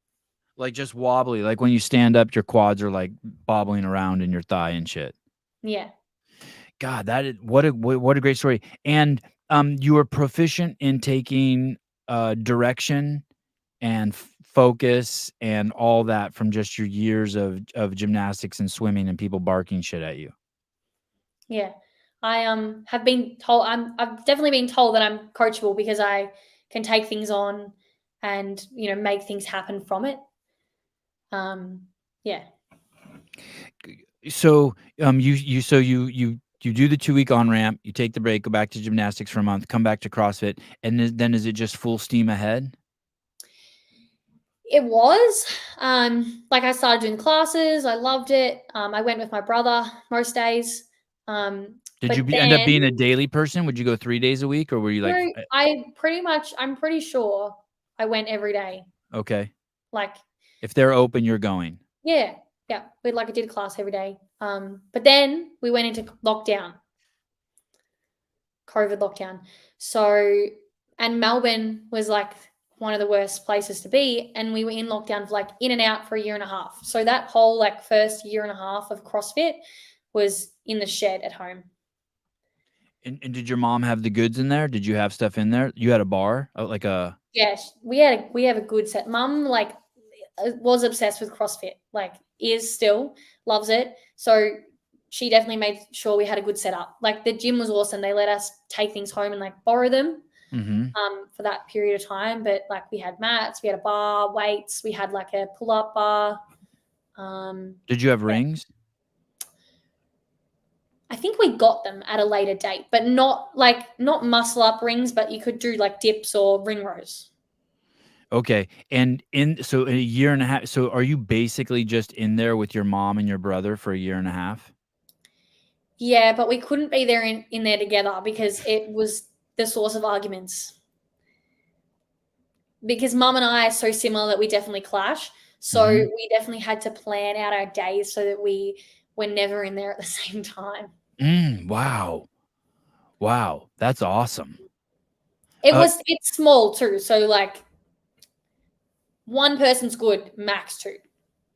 [SPEAKER 3] Like just wobbly. Like when you stand up, your quads are like bobbling around in your thigh and shit.
[SPEAKER 4] Yeah.
[SPEAKER 3] God, that is what a great story. And you were proficient in taking direction and focus and all that from just your years of gymnastics and swimming and people barking shit at you.
[SPEAKER 4] Yeah. I have been told I've definitely been told that I'm coachable because I can take things on and, you know, make things happen from it. Yeah.
[SPEAKER 3] So you do the 2-week on ramp, you take the break, go back to gymnastics for a month, come back to CrossFit, and then is it just full steam ahead?
[SPEAKER 4] It was. Like I started doing classes. I loved it. I went with my brother most days.
[SPEAKER 3] Did
[SPEAKER 4] But
[SPEAKER 3] you end up being a daily person? Would you go 3 days a week, or were you like,
[SPEAKER 4] no, I'm pretty sure I went every day.
[SPEAKER 3] okay,
[SPEAKER 4] Like,
[SPEAKER 3] if they're open, you're going?
[SPEAKER 4] yeah. I did a class every day. But then we went into lockdown, COVID lockdown. So, and Melbourne was like one of the worst places to be. And we were in lockdown for like in and out for a year and a half. So that whole like first year and a half of CrossFit was in the shed at home.
[SPEAKER 3] And did your mom have the goods in there? Did you have stuff in there? You had a bar, like a...
[SPEAKER 4] Yes, we have a good set. Mum like was obsessed with CrossFit, like is still loves it. So she definitely made sure we had a good setup. Like the gym was awesome. They let us take things home and like borrow them for that period of time. But like we had mats, we had a bar, weights, we had like a pull-up bar.
[SPEAKER 3] Did you have rings?
[SPEAKER 4] I think we got them at a later date, but not muscle up rings, but you could do like dips or ring rows.
[SPEAKER 3] Okay. And in a year and a half, so are you basically just in there with your mom and your brother for a year and a half?
[SPEAKER 4] Yeah, but we couldn't be there in there together because it was the source of arguments. Because mum and I are so similar that we definitely clash. So we definitely had to plan out our days so that we were never in there at the same time.
[SPEAKER 3] Wow. Wow. That's awesome.
[SPEAKER 4] It's small too. So like one person's good, max two.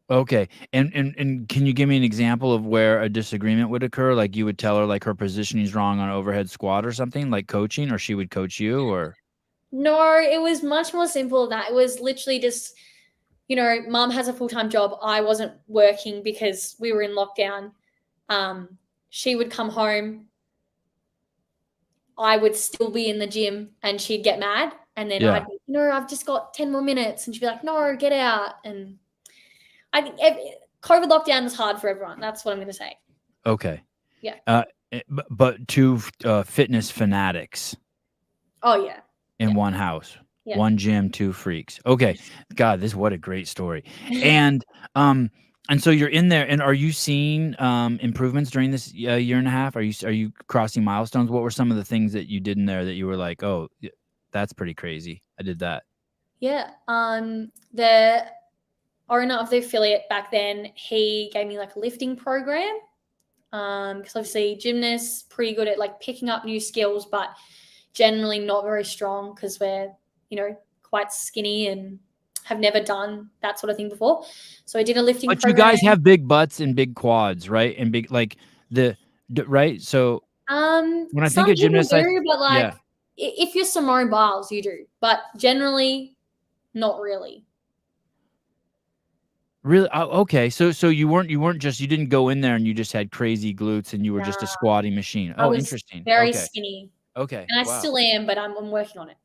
[SPEAKER 3] Okay. And can you give me an example of where a disagreement would occur? Like you would tell her like her positioning is wrong on overhead squat or something, like coaching, or she would coach you, or...
[SPEAKER 4] No, it was much more simple than that. It was literally just, you know, mum has a full-time job. I wasn't working because we were in lockdown. She would come home. I would still be in the gym and she'd get mad. And then I'd be, no, I've just got 10 more minutes. And she'd be like, no, get out. And I think COVID lockdown was hard for everyone. That's what I'm going to say.
[SPEAKER 3] Okay.
[SPEAKER 4] Yeah.
[SPEAKER 3] But two fitness fanatics.
[SPEAKER 4] Oh, yeah.
[SPEAKER 3] In one house.
[SPEAKER 4] Yeah.
[SPEAKER 3] One gym, two freaks. Okay. God, what a great story. And so you're in there, and are you seeing improvements during this year and a half? Are you crossing milestones? What were some of the things that you did in there that you were like, oh, that's pretty crazy, I did that?
[SPEAKER 4] Yeah. The owner of the affiliate back then, he gave me like a lifting program. Because obviously gymnasts pretty good at like picking up new skills, but generally not very strong because we're, you know, quite skinny and have never done that sort of thing before. So I did a lifting program.
[SPEAKER 3] You guys have big butts and big quads, right? And big, like right? So when I think of gymnasts,
[SPEAKER 4] but like if you're Simone Biles, you do, but generally not really.
[SPEAKER 3] Really? Okay. So you didn't go in there and you just had crazy glutes and you were just a squatting machine. Oh, interesting.
[SPEAKER 4] Very skinny.
[SPEAKER 3] Okay.
[SPEAKER 4] And I still am, but I'm working on it.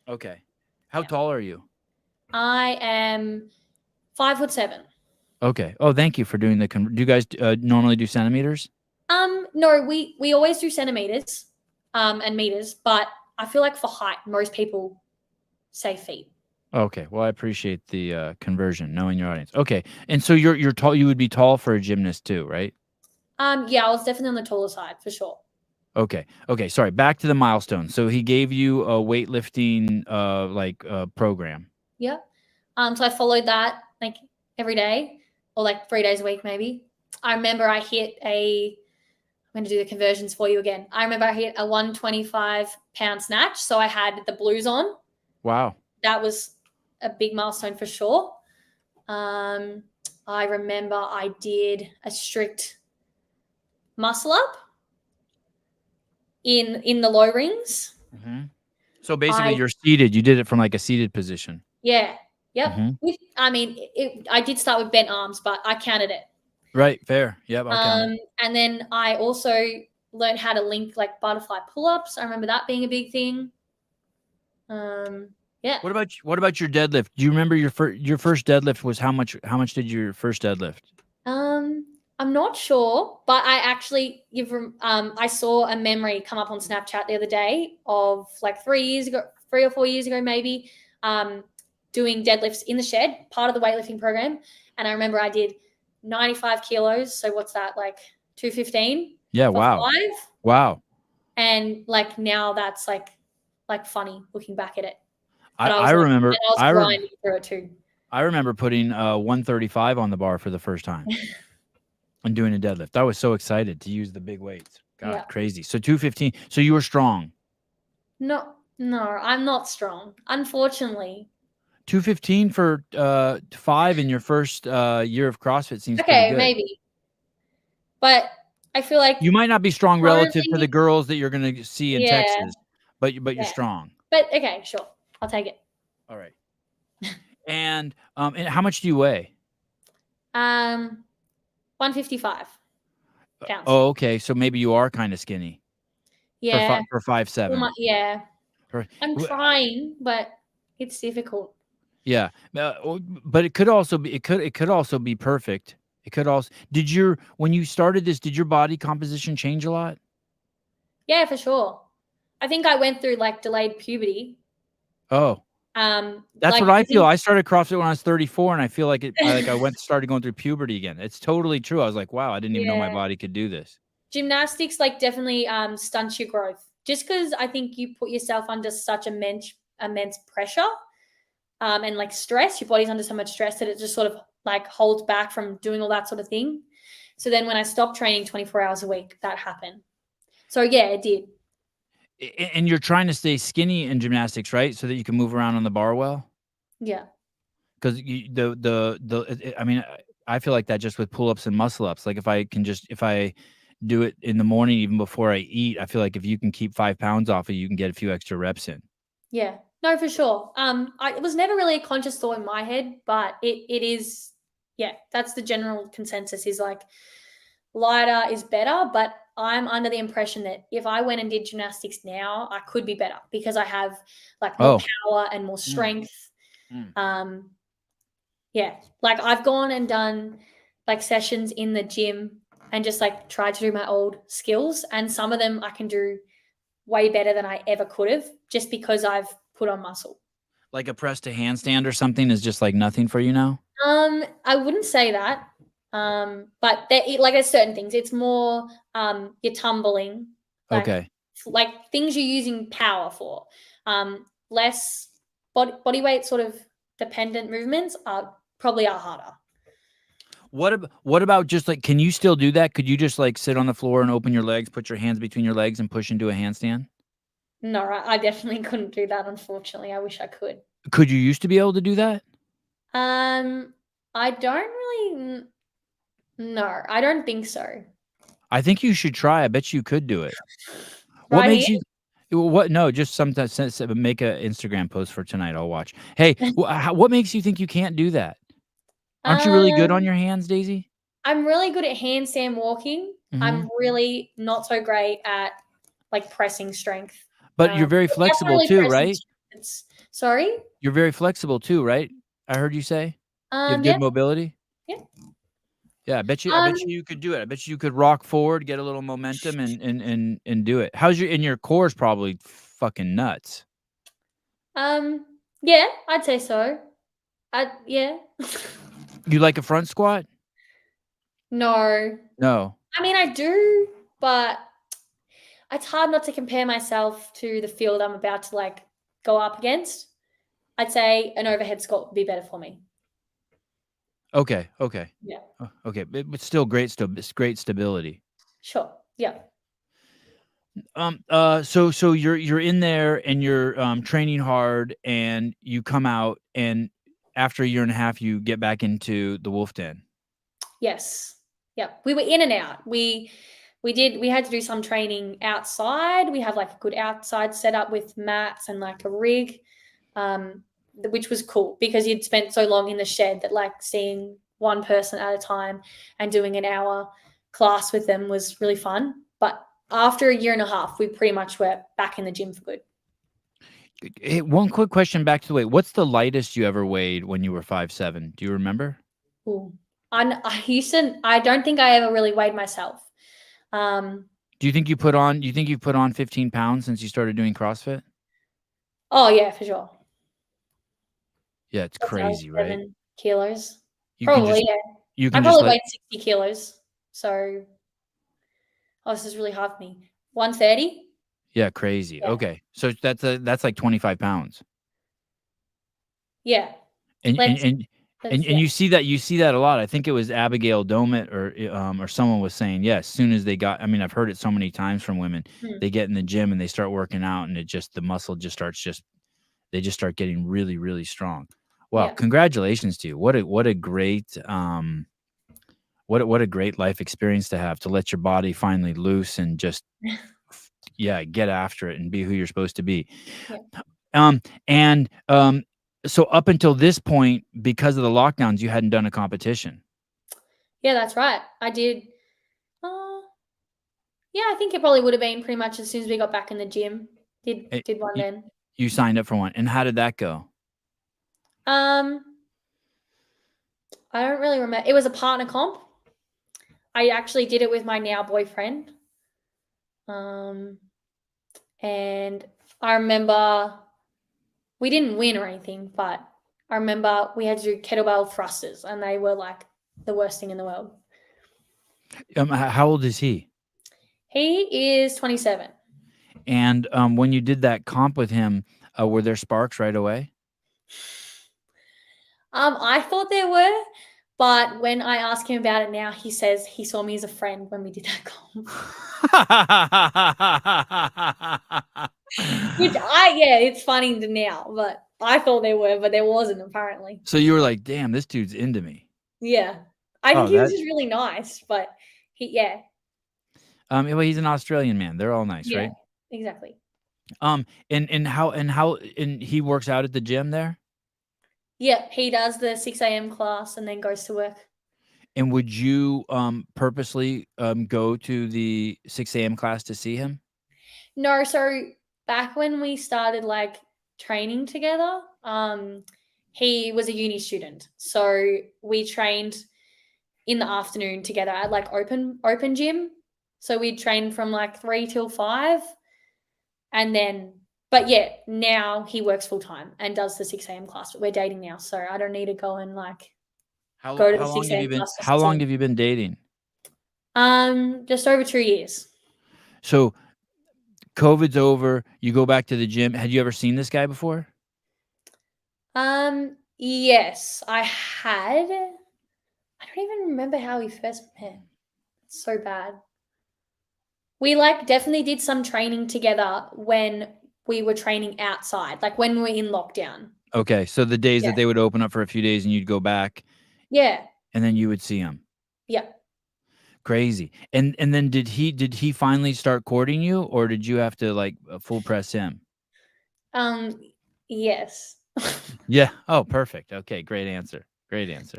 [SPEAKER 3] Okay. How tall are you?
[SPEAKER 4] I am 5'7".
[SPEAKER 3] Okay. Oh, thank you for doing the. Do you guys normally do centimeters?
[SPEAKER 4] No, we always do centimeters, and meters, but I feel like for height, most people say feet.
[SPEAKER 3] Okay. Well, I appreciate the conversion, knowing your audience. Okay. And so you're tall. You would be tall for a gymnast too, right?
[SPEAKER 4] Yeah, I was definitely on the taller side for sure.
[SPEAKER 3] Okay. Okay. Sorry. Back to the milestone. So he gave you a weightlifting program.
[SPEAKER 4] Yeah. So I followed that like every day or like 3 days a week, maybe. I remember I hit I'm going to do the conversions for you again. I remember I hit a 125-pound snatch. So I had the blues on.
[SPEAKER 3] Wow.
[SPEAKER 4] That was a big milestone for sure. I remember I did a strict muscle up in the low rings.
[SPEAKER 3] So basically, you're seated. You did it from like a seated position.
[SPEAKER 4] Yeah. Yep.
[SPEAKER 3] Mhm.
[SPEAKER 4] I did start with bent arms, but I counted it.
[SPEAKER 3] Right. Fair. Yep. I'll count it.
[SPEAKER 4] And then I also learned how to link like butterfly pull-ups. I remember that being a big thing. Yeah.
[SPEAKER 3] What about your deadlift? Do you remember your first deadlift was how much? How much did your first deadlift?
[SPEAKER 4] I'm not sure, but I actually I saw a memory come up on Snapchat the other day of like 3 or 4 years ago, maybe, doing deadlifts in the shed, part of the weightlifting program. And I remember I did 95 kilos. So what's that, like 215?
[SPEAKER 3] Yeah.
[SPEAKER 4] for
[SPEAKER 3] Wow.
[SPEAKER 4] 5?
[SPEAKER 3] Wow.
[SPEAKER 4] And like now that's like funny looking back at it. But
[SPEAKER 3] I remember.
[SPEAKER 4] and I was grinding through it too.
[SPEAKER 3] I remember putting 135 on the bar for the first time and doing a deadlift. I was so excited to use the big weights. God,
[SPEAKER 4] Yeah.
[SPEAKER 3] crazy. So 215. So you were strong.
[SPEAKER 4] No, I'm not strong, unfortunately.
[SPEAKER 3] 215 for 5 in your first year of CrossFit seems pretty
[SPEAKER 4] Okay,
[SPEAKER 3] good.
[SPEAKER 4] maybe. But I feel like
[SPEAKER 3] You might not be strong relative to
[SPEAKER 4] currently-
[SPEAKER 3] the girls that you're going to see in
[SPEAKER 4] Yeah.
[SPEAKER 3] Texas, but you're
[SPEAKER 4] Yeah.
[SPEAKER 3] strong.
[SPEAKER 4] But okay, sure. I'll take it.
[SPEAKER 3] All right. And how much do you weigh?
[SPEAKER 4] 155 pounds.
[SPEAKER 3] Oh, okay. So maybe you are kind of skinny.
[SPEAKER 4] Yeah.
[SPEAKER 3] For 5'7".
[SPEAKER 4] Yeah.
[SPEAKER 3] For-
[SPEAKER 4] I'm trying, but it's difficult.
[SPEAKER 3] Yeah, but it could also be it could also be perfect. It could also when you started this, did your body composition change a lot?
[SPEAKER 4] Yeah, for sure. I think I went through like delayed puberty.
[SPEAKER 3] Oh, that's
[SPEAKER 4] like,
[SPEAKER 3] what I feel. I started CrossFit when I was 34, and I feel like I started going through puberty again. It's totally true. I was like, wow, I didn't even know my
[SPEAKER 4] Yeah.
[SPEAKER 3] body could do this.
[SPEAKER 4] Gymnastics like definitely stunts your growth, just because I think you put yourself under such immense pressure and like stress. Your body's under so much stress that it just sort of like holds back from doing all that sort of thing. So then when I stopped training 24 hours a week, that happened. So yeah, it did.
[SPEAKER 3] And you're trying to stay skinny in gymnastics, right? So that you can move around on the bar well.
[SPEAKER 4] Yeah.
[SPEAKER 3] Because I mean, I feel like that just with pull-ups and muscle-ups. Like if I do it in the morning, even before I eat, I feel like if you can keep 5 pounds off it, you can get a few extra reps in.
[SPEAKER 4] Yeah. No, for sure. It was never really a conscious thought in my head, but it is, yeah, that's the general consensus is like lighter is better, but I'm under the impression that if I went and did gymnastics now, I could be better because I have like more power and more strength. Yeah, like I've gone and done like sessions in the gym and just like tried to do my old skills, and some of them I can do way better than I ever could have just because I've put on muscle.
[SPEAKER 3] Like a press to handstand or something is just like nothing for you now?
[SPEAKER 4] I wouldn't say that. But there's certain things. It's more you're tumbling.
[SPEAKER 3] Okay.
[SPEAKER 4] Like things you're using power for. Less body weight sort of dependent movements are harder.
[SPEAKER 3] What about just like, can you still do that? Could you just like sit on the floor and open your legs, put your hands between your legs and push into a handstand?
[SPEAKER 4] No, I definitely couldn't do that, unfortunately. I wish I could.
[SPEAKER 3] Could you used to be able to do that?
[SPEAKER 4] I don't really. No, I don't think so.
[SPEAKER 3] I think you should try. I bet you could do it.
[SPEAKER 4] Right
[SPEAKER 3] What makes
[SPEAKER 4] here?
[SPEAKER 3] you? What? No, just sometimes make an Instagram post for tonight. I'll watch. Hey, what makes you think you can't do that? Aren't you really good on your hands, Daisy?
[SPEAKER 4] I'm really good at handstand walking. I'm really not so great at like pressing strength.
[SPEAKER 3] But you're very flexible too, right?
[SPEAKER 4] Sorry?
[SPEAKER 3] You're very flexible too, right? I heard you say you have good
[SPEAKER 4] Yeah.
[SPEAKER 3] mobility.
[SPEAKER 4] Yeah.
[SPEAKER 3] Yeah, I bet you could do it. I bet you could rock forward, get a little momentum, and do it. Your core is probably fucking nuts.
[SPEAKER 4] Yeah, I'd say so. Yeah.
[SPEAKER 3] You like a front squat?
[SPEAKER 4] No.
[SPEAKER 3] No.
[SPEAKER 4] I mean, I do, but it's hard not to compare myself to the field I'm about to like go up against. I'd say an overhead squat would be better for me.
[SPEAKER 3] Okay.
[SPEAKER 4] Yeah.
[SPEAKER 3] Okay, but still great stability.
[SPEAKER 4] Sure. Yeah.
[SPEAKER 3] So you're in there and you're training hard, and you come out, and after a year and a half, you get back into the Wolf Den.
[SPEAKER 4] Yes. Yep. We were in and out. We had to do some training outside. We have like a good outside setup with mats and like a rig, which was cool because you'd spent so long in the shed that like seeing one person at a time and doing an hour class with them was really fun. But after a year and a half, we pretty much were back in the gym for good.
[SPEAKER 3] Hey, one quick question back to the weight. What's the lightest you ever weighed when you were 5'7"? Do you remember?
[SPEAKER 4] Ooh. I don't think I ever really weighed myself.
[SPEAKER 3] Do you think you put on? You think you've put on 15 pounds since you started doing CrossFit?
[SPEAKER 4] Oh yeah, for sure.
[SPEAKER 3] Yeah, it's
[SPEAKER 4] That's
[SPEAKER 3] crazy, right?
[SPEAKER 4] 7 kilos.
[SPEAKER 3] You can
[SPEAKER 4] Probably,
[SPEAKER 3] just
[SPEAKER 4] yeah.
[SPEAKER 3] you
[SPEAKER 4] I
[SPEAKER 3] can just
[SPEAKER 4] probably
[SPEAKER 3] let.
[SPEAKER 4] weighed 60 kilos. So, this is really hard for me. 130?
[SPEAKER 3] Yeah, crazy.
[SPEAKER 4] Yeah.
[SPEAKER 3] Okay, so that's like 25 pounds.
[SPEAKER 4] Yeah.
[SPEAKER 3] And
[SPEAKER 4] Let's, yeah.
[SPEAKER 3] you see that a lot. I think it was Abigail Domit or someone was saying, yeah, as soon as they got, I mean, I've heard it so many times from women.
[SPEAKER 4] Hmm.
[SPEAKER 3] They get in the gym and they start working out, and the muscle just starts they just start getting really, really strong. Wow,
[SPEAKER 4] Yeah.
[SPEAKER 3] congratulations to you. What a great what a great life experience to have, to let your body finally loose and just get after it and be who you're supposed to be.
[SPEAKER 4] Yeah.
[SPEAKER 3] So up until this point, because of the lockdowns, you hadn't done a competition.
[SPEAKER 4] Yeah, that's right. I did. Yeah, I think it probably would have been pretty much as soon as we got back in the gym. Did one then.
[SPEAKER 3] You signed up for one. And how did that go?
[SPEAKER 4] I don't really remember. It was a partner comp. I actually did it with my now boyfriend. And I remember we didn't win or anything, but I remember we had to do kettlebell thrusters and they were like the worst thing in the world.
[SPEAKER 3] How old is he?
[SPEAKER 4] He is 27.
[SPEAKER 3] And when you did that comp with him, were there sparks right away?
[SPEAKER 4] I thought there were, but when I ask him about it now, he says he saw me as a friend when we did that comp. Which it's funny now, but I thought there were, but there wasn't apparently.
[SPEAKER 3] So you were like, damn, this dude's into me.
[SPEAKER 4] Yeah. I think he was just really nice, but
[SPEAKER 3] well, he's an Australian man. They're all nice, right?
[SPEAKER 4] Exactly.
[SPEAKER 3] And he works out at the gym there?
[SPEAKER 4] Yeah, he does the 6 a.m. class and then goes to work.
[SPEAKER 3] And would you purposely go to the 6 a.m. class to see him?
[SPEAKER 4] No, so back when we started like training together, he was a uni student. So we trained in the afternoon together at like open gym. So we'd train from like 3 till 5. And then, but yeah, now he works full time and does the 6 a.m. class. But we're dating now, so I don't need to go and like go to the 6 a.m. class.
[SPEAKER 3] How long have you been dating?
[SPEAKER 4] Just over 2 years.
[SPEAKER 3] So COVID's over. You go back to the gym. Had you ever seen this guy before?
[SPEAKER 4] Yes, I had. I don't even remember how we first met. It's so bad. We like definitely did some training together when we were training outside, like when we were in lockdown.
[SPEAKER 3] Okay, so the days that they would open up for a few days and you'd go back.
[SPEAKER 4] Yeah.
[SPEAKER 3] And then you would see him.
[SPEAKER 4] Yeah.
[SPEAKER 3] Crazy. And then did he finally start courting you, or did you have to like full press him?
[SPEAKER 4] Yes.
[SPEAKER 3] Yeah. Oh, perfect. Okay, great answer. Great answer.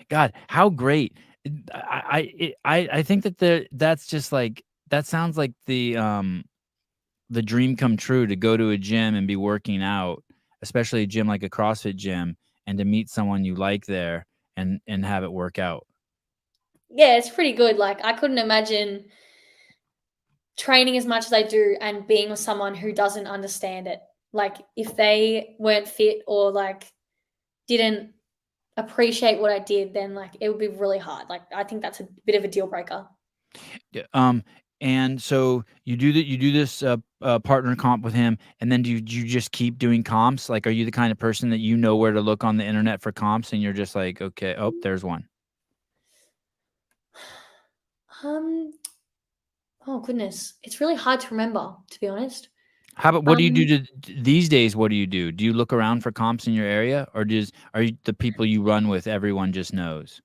[SPEAKER 3] God, how great. I think that's just like, that sounds like the dream come true, to go to a gym and be working out, especially a gym like a CrossFit gym, and to meet someone you like there and have it work out.
[SPEAKER 4] Yeah, it's pretty good. Like I couldn't imagine training as much as I do and being with someone who doesn't understand it. Like if they weren't fit or like didn't appreciate what I did, then like it would be really hard. Like I think that's a bit of a deal breaker.
[SPEAKER 3] Yeah. And so you do this partner comp with him, and then do you just keep doing comps? Like, are you the kind of person that you know where to look on the internet for comps, and you're just like, okay, oh, there's one?
[SPEAKER 4] Oh goodness, it's really hard to remember, to be honest.
[SPEAKER 3] How about what do you
[SPEAKER 4] Um,
[SPEAKER 3] do these days? What do you do? Do you look around for comps in your area, or are you the people you run with? Everyone just knows.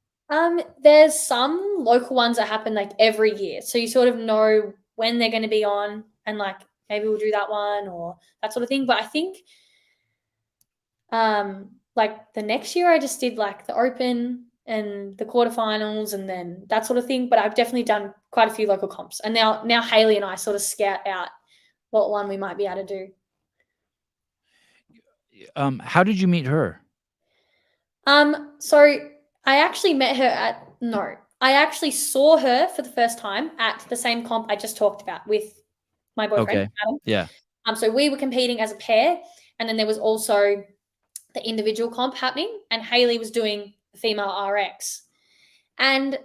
[SPEAKER 4] there's some local ones that happen like every year, so you sort of know when they're going to be on, and like maybe we'll do that one or that sort of thing. But I think like the next year I just did like the open and the quarterfinals and then that sort of thing. But I've definitely done quite a few local comps, and now Haley and I sort of scout out what one we might be able to do.
[SPEAKER 3] How did you meet her?
[SPEAKER 4] So I actually met her at no, I actually saw her for the first time at the same comp I just talked about with my boyfriend,
[SPEAKER 3] Okay.
[SPEAKER 4] Adam.
[SPEAKER 3] Yeah.
[SPEAKER 4] So we were competing as a pair, and then there was also the individual comp happening, and Haley was doing the female RX. And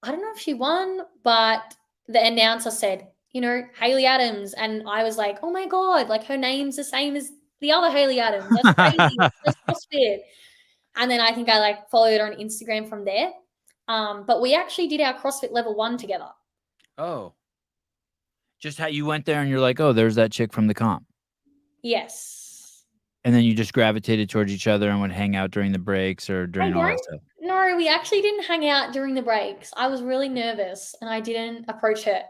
[SPEAKER 4] I don't know if she won, but the announcer said, Haley Adams. And I was like, oh my God, like her name's the same as the other Haley Adams. That's crazy. That's CrossFit. And then I think I like followed her on Instagram from there. But we actually did our CrossFit level 1 together.
[SPEAKER 3] Oh. Just how you went there and you're like, oh, there's that chick from the comp.
[SPEAKER 4] Yes.
[SPEAKER 3] And then you just gravitated towards each other and would hang out during the breaks or during all that stuff.
[SPEAKER 4] No, we actually didn't hang out during the breaks. I was really nervous and I didn't approach her.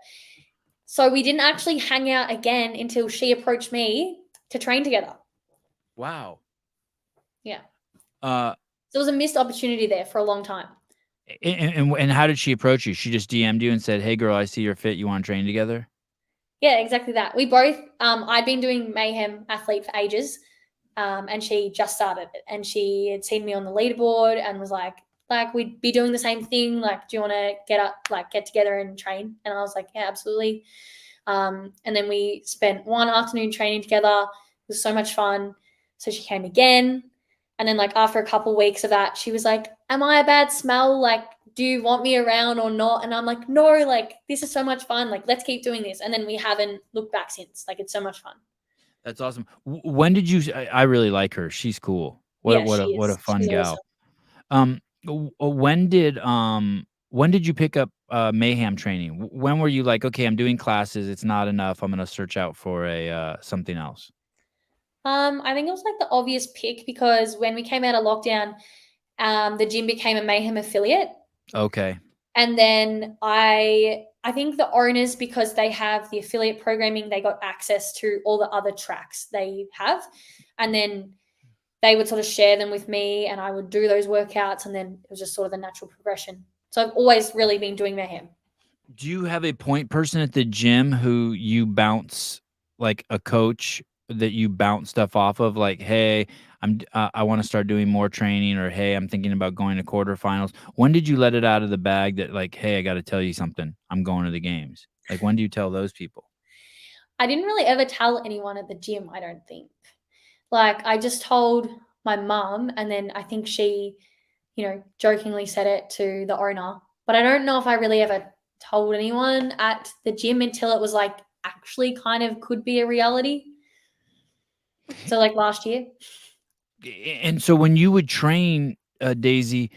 [SPEAKER 4] So we didn't actually hang out again until she approached me to train together.
[SPEAKER 3] Wow.
[SPEAKER 4] Yeah.
[SPEAKER 3] So
[SPEAKER 4] it was a missed opportunity there for a long time.
[SPEAKER 3] And how did she approach you? She just DM'd you and said, hey, girl, I see you're fit. You want to train together?
[SPEAKER 4] Yeah, exactly that. We both, I'd been doing Mayhem Athlete for ages, and she just started it. And she had seen me on the leaderboard and was like, we'd be doing the same thing. Like, do you want to get together and train? And I was like, yeah, absolutely. And then we spent one afternoon training together. It was so much fun. So she came again. And then like after a couple of weeks of that, she was like, am I a bad smell? Like, do you want me around or not? And I'm like, no, like this is so much fun. Like, let's keep doing this. And then we haven't looked back since. Like, it's so much fun.
[SPEAKER 3] That's awesome. When did you? I really like her. She's cool. What a fun
[SPEAKER 4] She's
[SPEAKER 3] gal.
[SPEAKER 4] awesome.
[SPEAKER 3] When did you pick up Mayhem training? When were you like, okay, I'm doing classes. It's not enough. I'm gonna search out for a something else.
[SPEAKER 4] I think it was like the obvious pick because when we came out of lockdown, the gym became a Mayhem affiliate.
[SPEAKER 3] Okay.
[SPEAKER 4] And then I think the owners, because they have the affiliate programming, they got access to all the other tracks they have. And then they would sort of share them with me and I would do those workouts. And then it was just sort of the natural progression. So I've always really been doing Mayhem.
[SPEAKER 3] Do you have a point person at the gym who you bounce, like a coach that you bounce stuff off of? Like, hey, I want to start doing more training, or hey, I'm thinking about going to quarterfinals. When did you let it out of the bag that like, hey, I got to tell you something. I'm going to the games. Like, when do you tell those people?
[SPEAKER 4] I didn't really ever tell anyone at the gym, I don't think. Like, I just told my mum, and then I think she, jokingly said it to the owner. But I don't know if I really ever told anyone at the gym until it was like actually kind of could be a reality. So like last year.
[SPEAKER 3] And so when you would train, Daisy,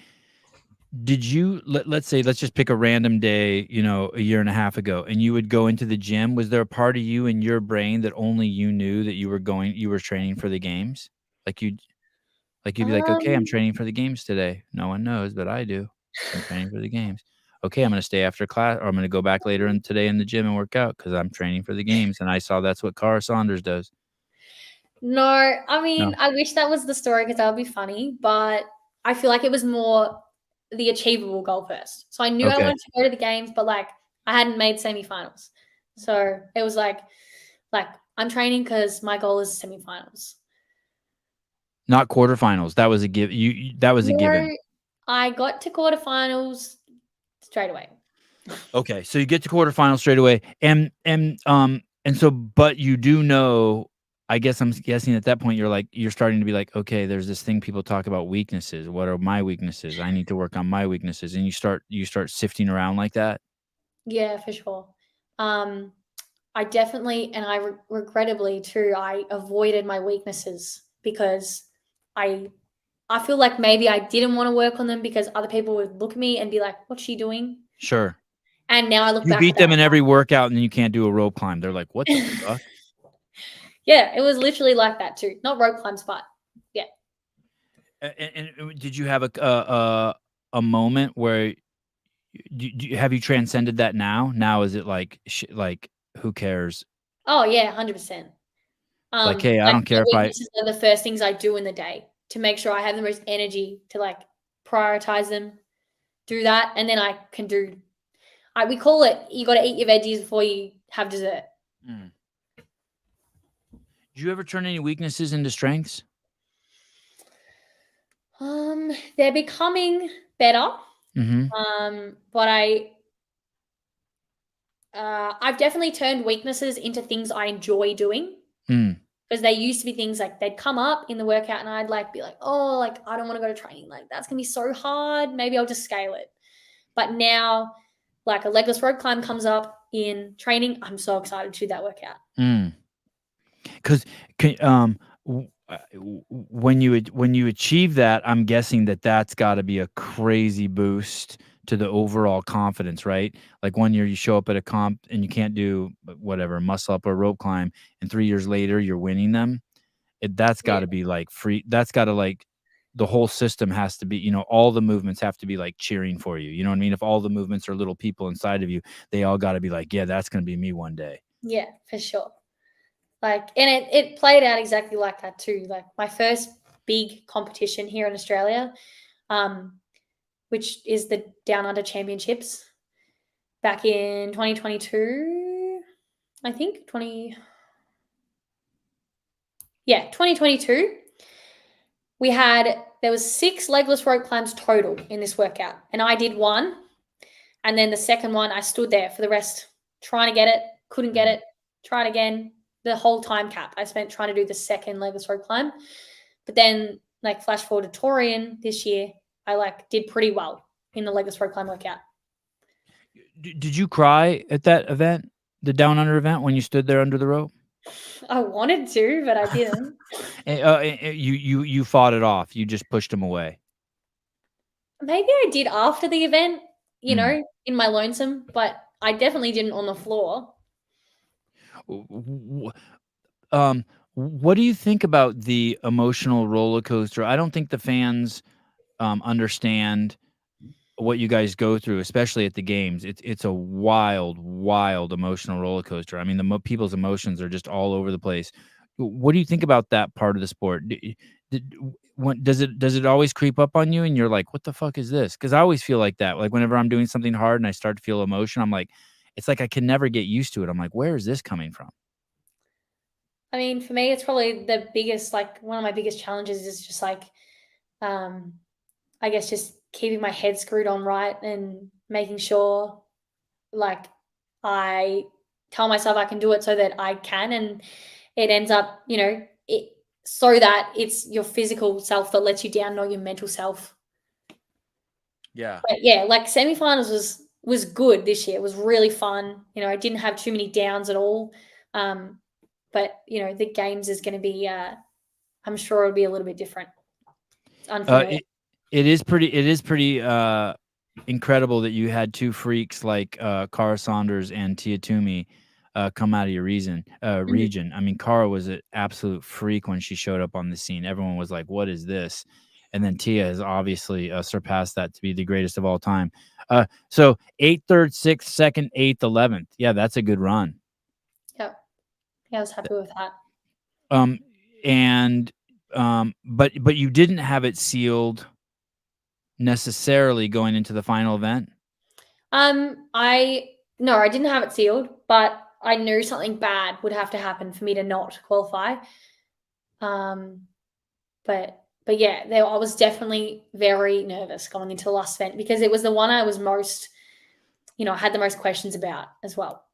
[SPEAKER 3] did you let's just pick a random day, a year and a half ago, and you would go into the gym? Was there a part of you in your brain that only you knew that you were training for the games? Like you'd be like, okay, I'm training for the games today. No one knows, but I do. I'm training for the games. Okay, I'm going to stay after class, or I'm going to go back later in today in the gym and work out because I'm training for the games. And I saw that's what Cara Saunders does.
[SPEAKER 4] No, I mean, I wish that was the story because that would be funny, but I feel like it was more the achievable goal first. So I knew I wanted to go to the games, but like I hadn't made semifinals. So it was like I'm training because my goal is semifinals.
[SPEAKER 3] Not quarterfinals. That was a give. That was a given.
[SPEAKER 4] I got to quarterfinals straight away.
[SPEAKER 3] Okay, so you get to quarterfinals straight away, and so, but you do know. I guess I'm guessing at that point you're starting to be like, okay, there's this thing people talk about, weaknesses. What are my weaknesses? I need to work on my weaknesses, and you start sifting around like that.
[SPEAKER 4] Yeah, for sure. I definitely, and I regrettably too, I avoided my weaknesses because I feel like maybe I didn't want to work on them because other people would look at me and be like, what's she doing?
[SPEAKER 3] Sure.
[SPEAKER 4] And now I look
[SPEAKER 3] you
[SPEAKER 4] back.
[SPEAKER 3] You beat them in every workout and then you can't do a rope climb. They're like, what the fuck?
[SPEAKER 4] Yeah, it was literally like that too. Not rope climbs, but
[SPEAKER 3] And did you have a moment where have you transcended that now? Now is it like like who cares?
[SPEAKER 4] oh yeah, 100%.
[SPEAKER 3] Like, hey, I
[SPEAKER 4] Like
[SPEAKER 3] don't
[SPEAKER 4] my
[SPEAKER 3] care if I.
[SPEAKER 4] weaknesses are the first things I do in the day to make sure I have the most energy to like prioritize them, do that, and then I can do. We call it you got to eat your veggies before you have dessert.
[SPEAKER 3] Mm. Did you ever turn any weaknesses into strengths?
[SPEAKER 4] They're becoming better.
[SPEAKER 3] Mm-hmm.
[SPEAKER 4] But I've definitely turned weaknesses into things I enjoy doing.
[SPEAKER 3] Mm.
[SPEAKER 4] Because they used to be things like they'd come up in the workout and I'd like be like, oh, like I don't want to go to training. Like that's gonna be so hard. Maybe I'll just scale it. But now, like a legless rope climb comes up in training, I'm so excited to do that workout.
[SPEAKER 3] Mm. Because when you achieve that, I'm guessing that's got to be a crazy boost to the overall confidence, right? Like 1 year you show up at a comp and you can't do whatever muscle up or rope climb, and 3 years later you're winning them. That's got
[SPEAKER 4] Yeah.
[SPEAKER 3] to be like free. That's got to like the whole system has to be, all the movements have to be like cheering for you. You know what I mean? If all the movements are little people inside of you, they all got to be like, yeah, that's going to be me one day.
[SPEAKER 4] Yeah, for sure. Like, and it played out exactly like that too. Like my first big competition here in Australia, which is the Down Under Championships back in 2022, I think 2022. There was 6 legless rope climbs total in this workout, and I did one, and then the second one I stood there for the rest, trying to get it, couldn't get it, tried again. The whole time cap I spent trying to do the second legless rope climb, but then like flash forward to Torian this year, I like did pretty well in the legless rope climb workout.
[SPEAKER 3] Did you cry at that event, the Down Under event, when you stood there under the rope?
[SPEAKER 4] I wanted to, but I didn't.
[SPEAKER 3] You fought it off. You just pushed him away.
[SPEAKER 4] Maybe I did after the event,
[SPEAKER 3] Mm.
[SPEAKER 4] in my lonesome, but I definitely didn't on the floor.
[SPEAKER 3] What do you think about the emotional roller coaster? I don't think the fans understand what you guys go through, especially at the games. It's a wild emotional roller coaster. I mean, people's emotions are just all over the place. What do you think about that part of the sport? Does it always creep up on you and you're like, what the fuck is this? Because I always feel like that. Like whenever I'm doing something hard and I start to feel emotion, I'm like, it's like I can never get used to it. I'm like, where is this coming from?
[SPEAKER 4] I mean, for me, it's probably the biggest, like one of my biggest challenges is just like, I guess just keeping my head screwed on right and making sure like I tell myself I can do it so that I can. And it ends up, so that it's your physical self that lets you down, not your mental self.
[SPEAKER 3] Yeah.
[SPEAKER 4] But yeah, like semifinals was good this year. It was really fun. I didn't have too many downs at all. But the games is going to be. I'm sure it'll be a little bit different. It's unfamiliar.
[SPEAKER 3] It is pretty incredible that you had 2 freaks like Cara Saunders and Tia Toomey come out of your region. I mean, Cara was an absolute freak when she showed up on the scene. Everyone was like, "What is this?" And then Tia has obviously surpassed that to be the greatest of all time. So 8th, 3rd, 6th, 2nd, 8th, 11th. Yeah, that's a good run.
[SPEAKER 4] Yeah, I was happy with that.
[SPEAKER 3] But you didn't have it sealed necessarily going into the final event.
[SPEAKER 4] I didn't have it sealed, but I knew something bad would have to happen for me to not qualify. But yeah, I was definitely very nervous going into the last event because it was the one I was most, I had the most questions about as well.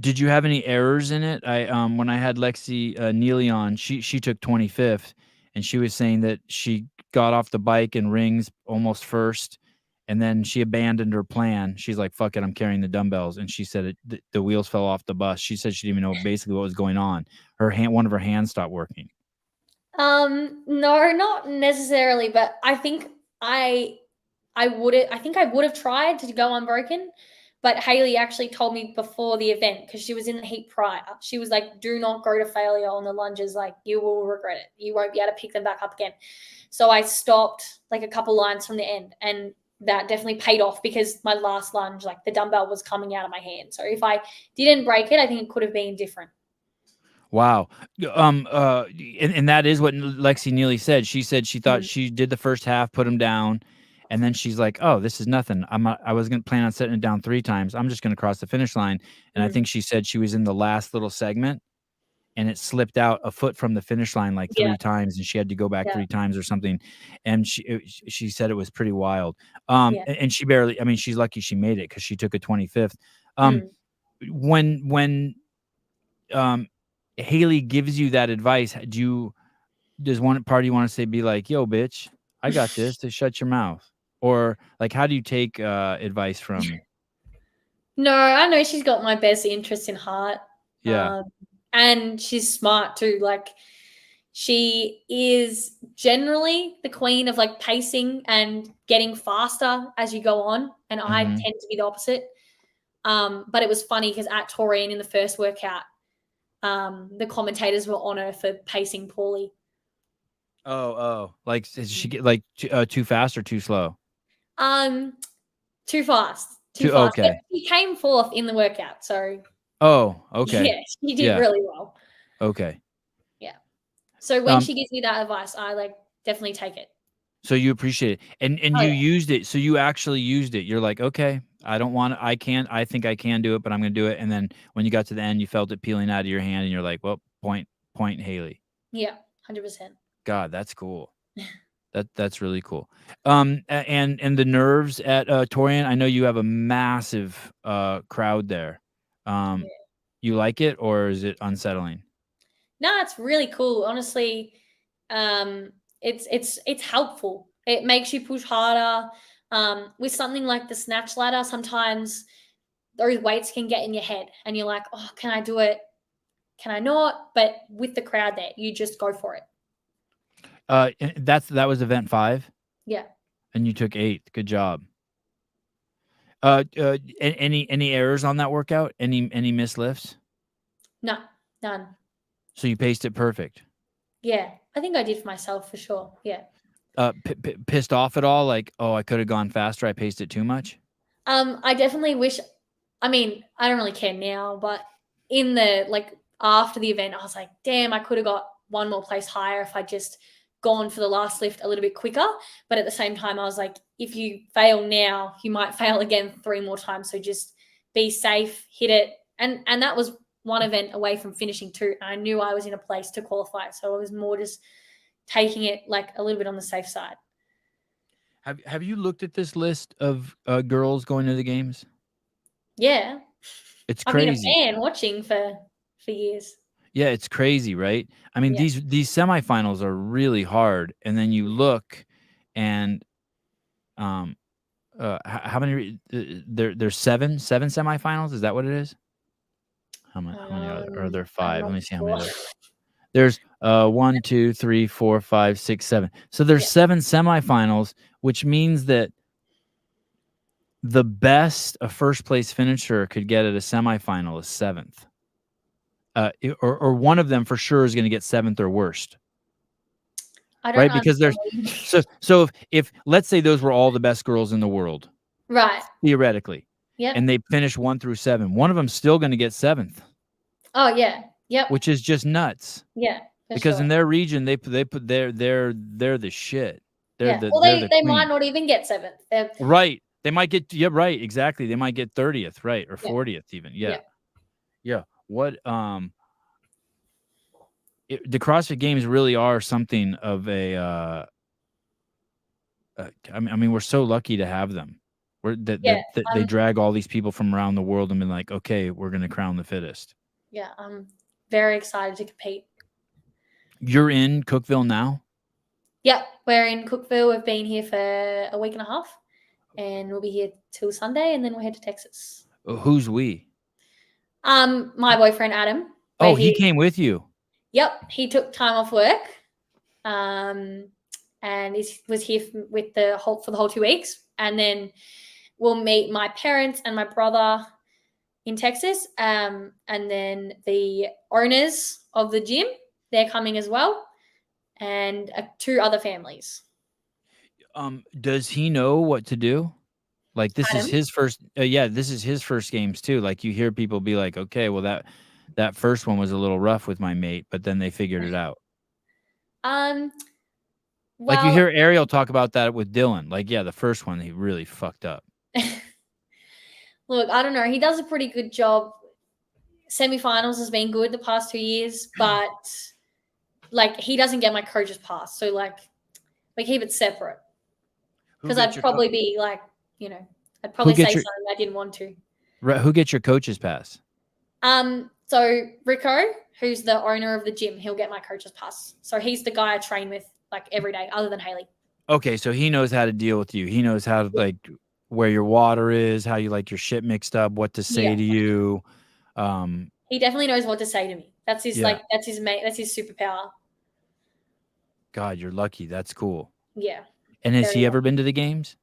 [SPEAKER 3] Did you have any errors in it? When I had Lexi Neely on, she took 25th, and she was saying that she got off the bike in rings almost first, and then she abandoned her plan. She's like, "Fuck it, I'm carrying the dumbbells," and she said the wheels fell off the bus. She said she didn't even know basically what was going on. One of her hands stopped working.
[SPEAKER 4] No, not necessarily, but I think I would have tried to go unbroken, But Haley actually told me before the event, because she was in the heat prior. She was like, do not go to failure on the lunges. Like, you will regret it. You won't be able to pick them back up again. So I stopped like a couple lines from the end, and that definitely paid off because my last lunge, like the dumbbell was coming out of my hand. So if I didn't break it, I think it could have been different.
[SPEAKER 3] Wow. And that is what Lexi Neely said. She said she thought she did the first half, put him down, and then she's like, "Oh, this is nothing. I was going to plan on setting it down 3 times. I'm just going to cross the finish line." And I think she said she was in the last little segment, and it slipped out a foot from the finish line like 3 times, and she had to go back 3 times or something. And she said it was pretty wild. And she barely. I mean, she's lucky she made it because she took a 25th. When Haley gives you that advice, does one party want to say, be like, "Yo, bitch, I got this," to shut your mouth? Or like, how do you take advice from?
[SPEAKER 4] No, I know she's got my best interest in heart.
[SPEAKER 3] Yeah.
[SPEAKER 4] And she's smart too. Like, she is generally the queen of like pacing and getting faster as you go on. And I tend to be the opposite. But it was funny because at Taurine in the first workout, the commentators were on her for pacing poorly.
[SPEAKER 3] Like, did she get like too fast or too slow?
[SPEAKER 4] Too fast. Too fast.
[SPEAKER 3] Okay.
[SPEAKER 4] But she came 4th in the workout, so.
[SPEAKER 3] Oh, okay.
[SPEAKER 4] Yeah, she did really well.
[SPEAKER 3] Okay.
[SPEAKER 4] Yeah. So when she gives me that advice, I like definitely take it.
[SPEAKER 3] So you appreciate it, and you used it. So you actually used it. You're like, okay, I think I can do it, but I'm going to do it. And then when you got to the end, you felt it peeling out of your hand, and you're like, well, point Haley.
[SPEAKER 4] Yeah, 100%.
[SPEAKER 3] God, that's cool. That's really cool. And the nerves at Torian, I know you have a massive crowd there. You like it, or is it unsettling?
[SPEAKER 4] No, it's really cool. Honestly, it's helpful. It makes you push harder. With something like the snatch ladder, sometimes those weights can get in your head, and you're like, "Oh, can I do it? Can I not?" But with the crowd there, you just go for it.
[SPEAKER 3] That was event 5.
[SPEAKER 4] Yeah.
[SPEAKER 3] And you took 8th. Good job. Any errors on that workout? Any missed lifts?
[SPEAKER 4] No, none.
[SPEAKER 3] So you paced it perfect.
[SPEAKER 4] Yeah, I think I did for myself for sure. Yeah.
[SPEAKER 3] Pissed off at all? Like, oh, I could have gone faster. I paced it too much.
[SPEAKER 4] I definitely wish. I mean, I don't really care now, but in the like after the event, I was like, damn, I could have got one more place higher if I just gone for the last lift a little bit quicker. But at the same time, I was like, if you fail now, you might fail again 3 more times. So just be safe, hit it. And that was one event away from finishing 2. And I knew I was in a place to qualify. So I was more just taking it like a little bit on the safe side.
[SPEAKER 3] Have you looked at this list of girls going to the games?
[SPEAKER 4] Yeah.
[SPEAKER 3] It's crazy.
[SPEAKER 4] I've been a fan watching for years.
[SPEAKER 3] Yeah, it's crazy, right? I mean, these semifinals are really hard, and then you look, and how many? There's seven semifinals. Is that what it is? How many are there? 5. Let me see how many. There's 1, 2, 3, 4, 5, 6, 7. So there's 7 semifinals, which means that the best a first place finisher could get at a semifinal is 7th. Or one of them for sure is going to get 7th or worst.
[SPEAKER 4] I don't know.
[SPEAKER 3] Because there's so if let's say those were all the best girls in the world,
[SPEAKER 4] right?
[SPEAKER 3] Theoretically,
[SPEAKER 4] yeah,
[SPEAKER 3] and they finish 1 through 7, one of them's still going to get 7th.
[SPEAKER 4] Oh yeah, yep.
[SPEAKER 3] Which is just nuts.
[SPEAKER 4] Yeah,
[SPEAKER 3] because in their region they put they're the shit. They're
[SPEAKER 4] they might not even get 7th.
[SPEAKER 3] Right. They might get right, exactly. They might get 30th, right, or 40th even. Yeah. What the CrossFit Games really are something of a I mean we're so lucky to have them. They drag all these people from around the world and been like, okay, we're going to crown the fittest.
[SPEAKER 4] Yeah, I'm very excited to compete.
[SPEAKER 3] You're in Cookeville now?
[SPEAKER 4] Yep, we're in Cookeville. We've been here for a week and a half, and we'll be here till Sunday, and then we'll head to Texas.
[SPEAKER 3] Who's we?
[SPEAKER 4] My boyfriend Adam.
[SPEAKER 3] Oh, he came with you.
[SPEAKER 4] Yep, he took time off work, and he was here for the whole 2 weeks, and then we'll meet my parents and my brother in Texas. And then the owners of the gym, they're coming as well. And 2 other families.
[SPEAKER 3] Does he know what to do? Like this is
[SPEAKER 4] Adam?
[SPEAKER 3] his first this is his first games too. Like you hear people be like, okay, well that first one was a little rough with my mate, but then they figured it out. Like you
[SPEAKER 4] Well,
[SPEAKER 3] hear Ariel talk about that with Dylan. Like, yeah, the first one he really fucked up.
[SPEAKER 4] look, I don't know. He does a pretty good job. Semifinals has been good the past 2 years, but like he doesn't get my coach's pass. So like we keep it separate. Because I'd probably be like, you know, I'd probably say something I didn't want to.
[SPEAKER 3] Who gets your coach's pass?
[SPEAKER 4] So Rico, who's the owner of the gym, he'll get my coach's pass. So he's the guy I train with like every day, other than Haley.
[SPEAKER 3] Okay, so he knows how to deal with you. He knows how to like where your water is, how you like your shit mixed up, what to say to you.
[SPEAKER 4] He definitely knows what to say to me. That's his that's his superpower.
[SPEAKER 3] God, you're lucky. That's cool.
[SPEAKER 4] Yeah.
[SPEAKER 3] And has he ever been to the games?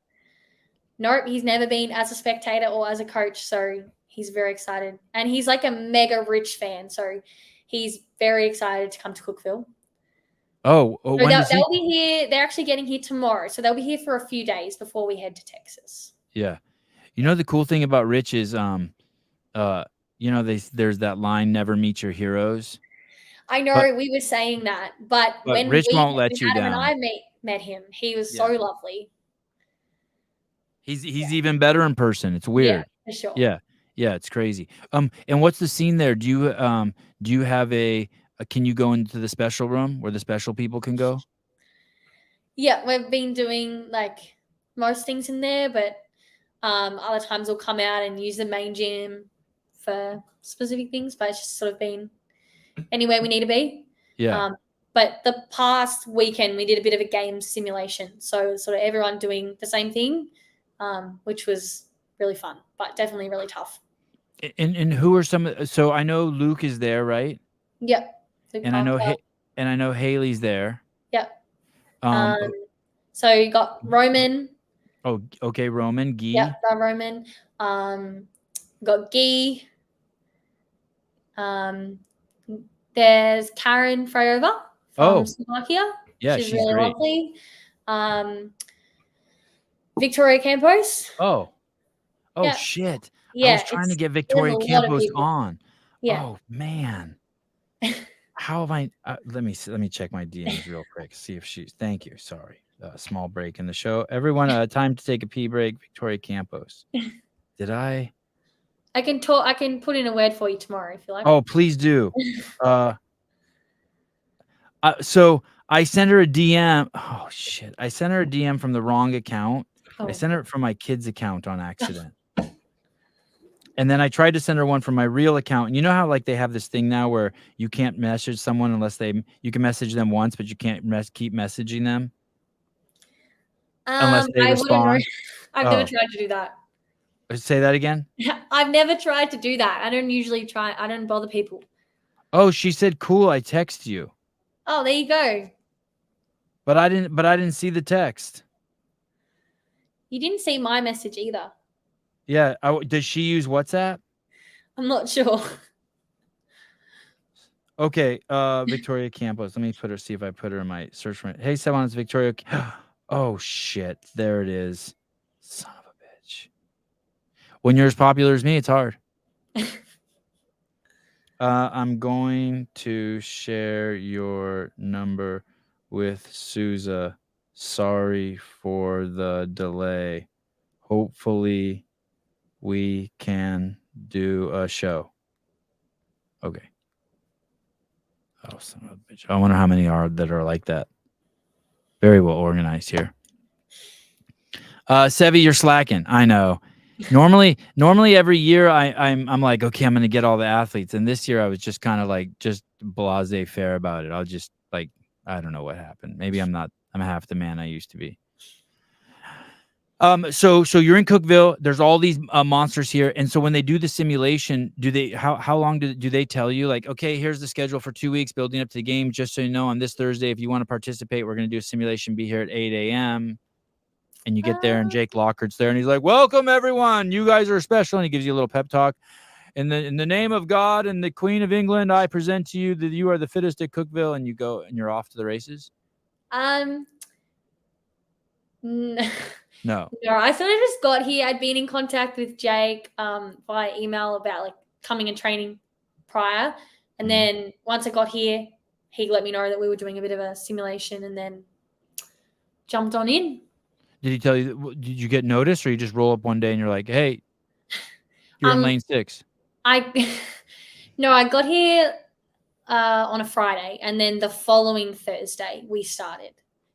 [SPEAKER 4] Nope, he's never been as a spectator or as a coach, so he's very excited. And he's like a mega rich fan, so he's very excited to come to Cookeville.
[SPEAKER 3] So
[SPEAKER 4] they'll be here. They're actually getting here tomorrow, so they'll be here for a few days before we head to Texas.
[SPEAKER 3] Yeah. You know the cool thing about Rich is there's that line, never meet your heroes.
[SPEAKER 4] I know we were saying that, but when
[SPEAKER 3] Rich won't let you
[SPEAKER 4] Adam
[SPEAKER 3] down.
[SPEAKER 4] and I met him, he was so lovely.
[SPEAKER 3] He's even better in person. It's weird.
[SPEAKER 4] Yeah, for sure.
[SPEAKER 3] Yeah, it's crazy. And what's the scene there? Do you have can you go into the special room where the special people can go?
[SPEAKER 4] Yeah, we've been doing like most things in there, but other times we'll come out and use the main gym for specific things, but it's just sort of been anywhere we need to be.
[SPEAKER 3] Yeah.
[SPEAKER 4] But the past weekend we did a bit of a game simulation, so sort of everyone doing the same thing, which was really fun, but definitely really tough.
[SPEAKER 3] And who are some? So I know Luke is there, right?
[SPEAKER 4] Yep.
[SPEAKER 3] And I know Haley's there.
[SPEAKER 4] Yep. So you got Roman.
[SPEAKER 3] Oh, okay, Roman. Guy.
[SPEAKER 4] Yep, got Roman. Got Guy. There's Karen Freyova from Slovakia.
[SPEAKER 3] Yeah, she's
[SPEAKER 4] really
[SPEAKER 3] great.
[SPEAKER 4] Lovely. Victoria Campos.
[SPEAKER 3] Oh, shit.
[SPEAKER 4] Yeah,
[SPEAKER 3] I was trying to get Victoria Campos on.
[SPEAKER 4] Yeah.
[SPEAKER 3] Oh man. How have I? Let me check my DMs real quick. See if she's. Thank you. Sorry. Small break in the show. Everyone, time to take a pee break. Victoria Campos. Did I?
[SPEAKER 4] I can talk. I can put in a word for you tomorrow if you like.
[SPEAKER 3] Oh, please do. So I sent her a DM. Oh shit! I sent her a DM from the wrong account. I sent her from my kid's account on accident. And then I tried to send her one from my real account. And you know how like they have this thing now where you can't message someone unless you can message them once, but you can't keep messaging them unless they respond.
[SPEAKER 4] I've never tried to do that.
[SPEAKER 3] Say that again.
[SPEAKER 4] I've never tried to do that. I don't usually try. I don't bother people.
[SPEAKER 3] Oh, she said, "Cool, I text you."
[SPEAKER 4] Oh, there you go.
[SPEAKER 3] But I didn't see the text.
[SPEAKER 4] You didn't see my message either.
[SPEAKER 3] Yeah. Does she use WhatsApp?
[SPEAKER 4] I'm not sure.
[SPEAKER 3] Okay. Victoria Campos. Let me see if I put her in my search for it. Hey, someone, it's Victoria. Oh shit. There it is. Son of a bitch. When you're as popular as me, it's hard. I'm going to share your number with Souza. Sorry for the delay. Hopefully we can do a show. Okay. Oh, son of a bitch. I wonder how many that are like that. Very well organized here. Sevi, you're slacking. I know. Normally every year I'm like, okay, I'm gonna get all the athletes. And this year I was just kind of like just blasé fair about it. I'll just like, I don't know what happened. Maybe I'm half the man I used to be. So you're in Cookeville. There's all these monsters here, and so when they do the simulation, how long do they tell you like, okay, here's the schedule for 2 weeks building up to the game, just so you know, on this Thursday, if you want to participate, we're going to do a simulation, be here at 8 a.m. and you get there and Jake Lockhart's there and he's like, "Welcome everyone, you guys are special," and he gives you a little pep talk. In the name of God and the Queen of England, I present to you that you are the fittest at Cookeville, and you go and you're off to the races.
[SPEAKER 4] N-
[SPEAKER 3] No.
[SPEAKER 4] No, I sort of just got here. I'd been in contact with Jake via email about like coming and training prior. And then once I got here, he let me know that we were doing a bit of a simulation and then jumped on in.
[SPEAKER 3] Did he tell you? Did you get noticed, or you just roll up one day and you're like, "Hey, you're in lane 6"?
[SPEAKER 4] No, I got here on a Friday, and then the following Thursday we started.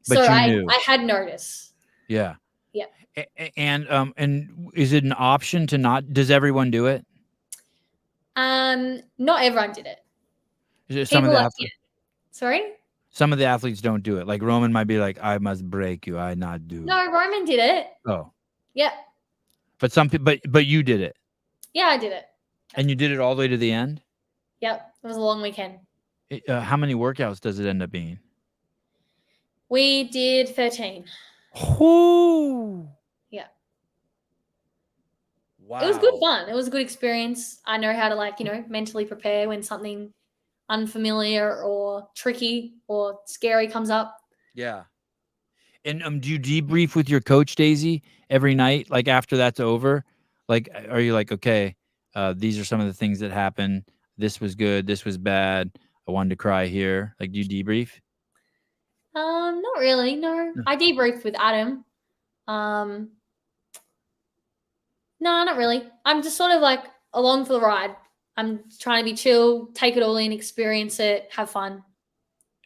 [SPEAKER 3] But
[SPEAKER 4] So
[SPEAKER 3] you knew.
[SPEAKER 4] I had notice.
[SPEAKER 3] Yeah.
[SPEAKER 4] Yeah.
[SPEAKER 3] And is it an option to not? Does everyone do it?
[SPEAKER 4] Not everyone did it.
[SPEAKER 3] Is it some of
[SPEAKER 4] People
[SPEAKER 3] the
[SPEAKER 4] are-
[SPEAKER 3] athletes?
[SPEAKER 4] Sorry?
[SPEAKER 3] Some of the athletes don't do it. Like Roman might be like, "I must break you. I not do."
[SPEAKER 4] No, Roman did it.
[SPEAKER 3] Oh.
[SPEAKER 4] Yeah.
[SPEAKER 3] But some people, but you did it,
[SPEAKER 4] Yeah, I did it.
[SPEAKER 3] and you did it all the way to the end.
[SPEAKER 4] Yep. It was a long weekend.
[SPEAKER 3] How many workouts does it end up being?
[SPEAKER 4] We did 13.
[SPEAKER 3] Ooh.
[SPEAKER 4] Yeah.
[SPEAKER 3] Wow.
[SPEAKER 4] It was good fun. It was a good experience. I know how to mentally prepare when something unfamiliar or tricky or scary comes up.
[SPEAKER 3] Yeah. And do you debrief with your coach, Daisy, every night? Like after that's over, like are you like, okay, these are some of the things that happened. This was good. This was bad. I wanted to cry here. Like, do you debrief?
[SPEAKER 4] Not really. No, I debriefed with Adam. No, not really. I'm just sort of like along for the ride. I'm trying to be chill, take it all in, experience it, have fun.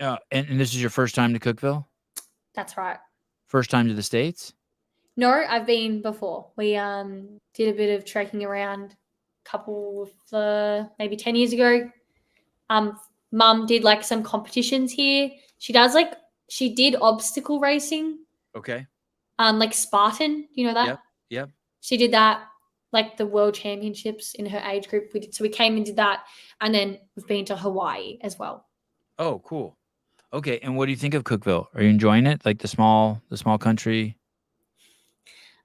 [SPEAKER 3] And this is your first time to Cookeville?
[SPEAKER 4] That's right.
[SPEAKER 3] First time to the States?
[SPEAKER 4] No, I've been before. We did a bit of trekking around a couple of maybe 10 years ago. Mum did like some competitions here. She did obstacle racing.
[SPEAKER 3] Okay.
[SPEAKER 4] Like Spartan, you know that?
[SPEAKER 3] Yep.
[SPEAKER 4] She did that, like the world championships in her age group. We came and did that, and then we've been to Hawaii as well.
[SPEAKER 3] Oh, cool. Okay, and what do you think of Cookeville? Are you enjoying it? Like the small country?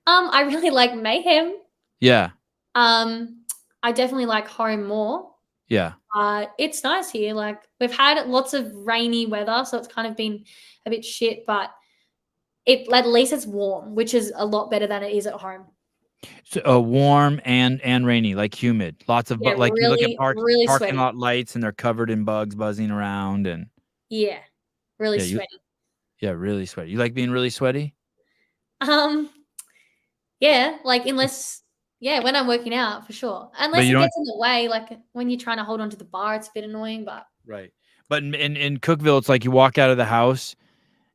[SPEAKER 4] I really like mayhem.
[SPEAKER 3] Yeah.
[SPEAKER 4] I definitely like home more.
[SPEAKER 3] Yeah.
[SPEAKER 4] It's nice here. Like we've had lots of rainy weather, so it's kind of been a bit shit, but at least it's warm, which is a lot better than it is at home.
[SPEAKER 3] So warm and rainy, like humid. Lots of
[SPEAKER 4] Yeah,
[SPEAKER 3] like you look at
[SPEAKER 4] really
[SPEAKER 3] parking
[SPEAKER 4] sweaty.
[SPEAKER 3] lot lights and they're covered in bugs buzzing around and
[SPEAKER 4] Yeah, really
[SPEAKER 3] Yeah,
[SPEAKER 4] sweaty.
[SPEAKER 3] yeah, really sweaty. You like being really sweaty?
[SPEAKER 4] Yeah, like when I'm working out for sure. Unless
[SPEAKER 3] you
[SPEAKER 4] it
[SPEAKER 3] don't-
[SPEAKER 4] gets in the way, like when you're trying to hold onto the bar, it's a bit annoying, but
[SPEAKER 3] Right. But in Cookeville, it's like you walk out of the house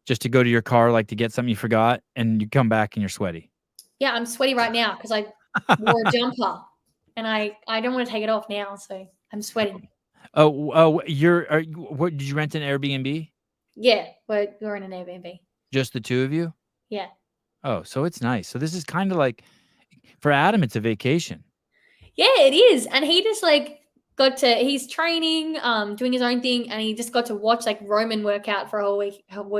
[SPEAKER 3] just to go to your car, like to get something you forgot, and you come back and you're sweaty.
[SPEAKER 4] yeah, I'm sweaty right now because I wore a jumper and I don't want to take it off now, so I'm sweating.
[SPEAKER 3] What did you rent an Airbnb?
[SPEAKER 4] Yeah, we're in an Airbnb.
[SPEAKER 3] Just the two of you?
[SPEAKER 4] Yeah.
[SPEAKER 3] Oh, so it's nice. So this is kind of like for Adam, it's a vacation.
[SPEAKER 4] Yeah, it is. And he just he's training, doing his own thing, and he just got to watch like Roman workout for a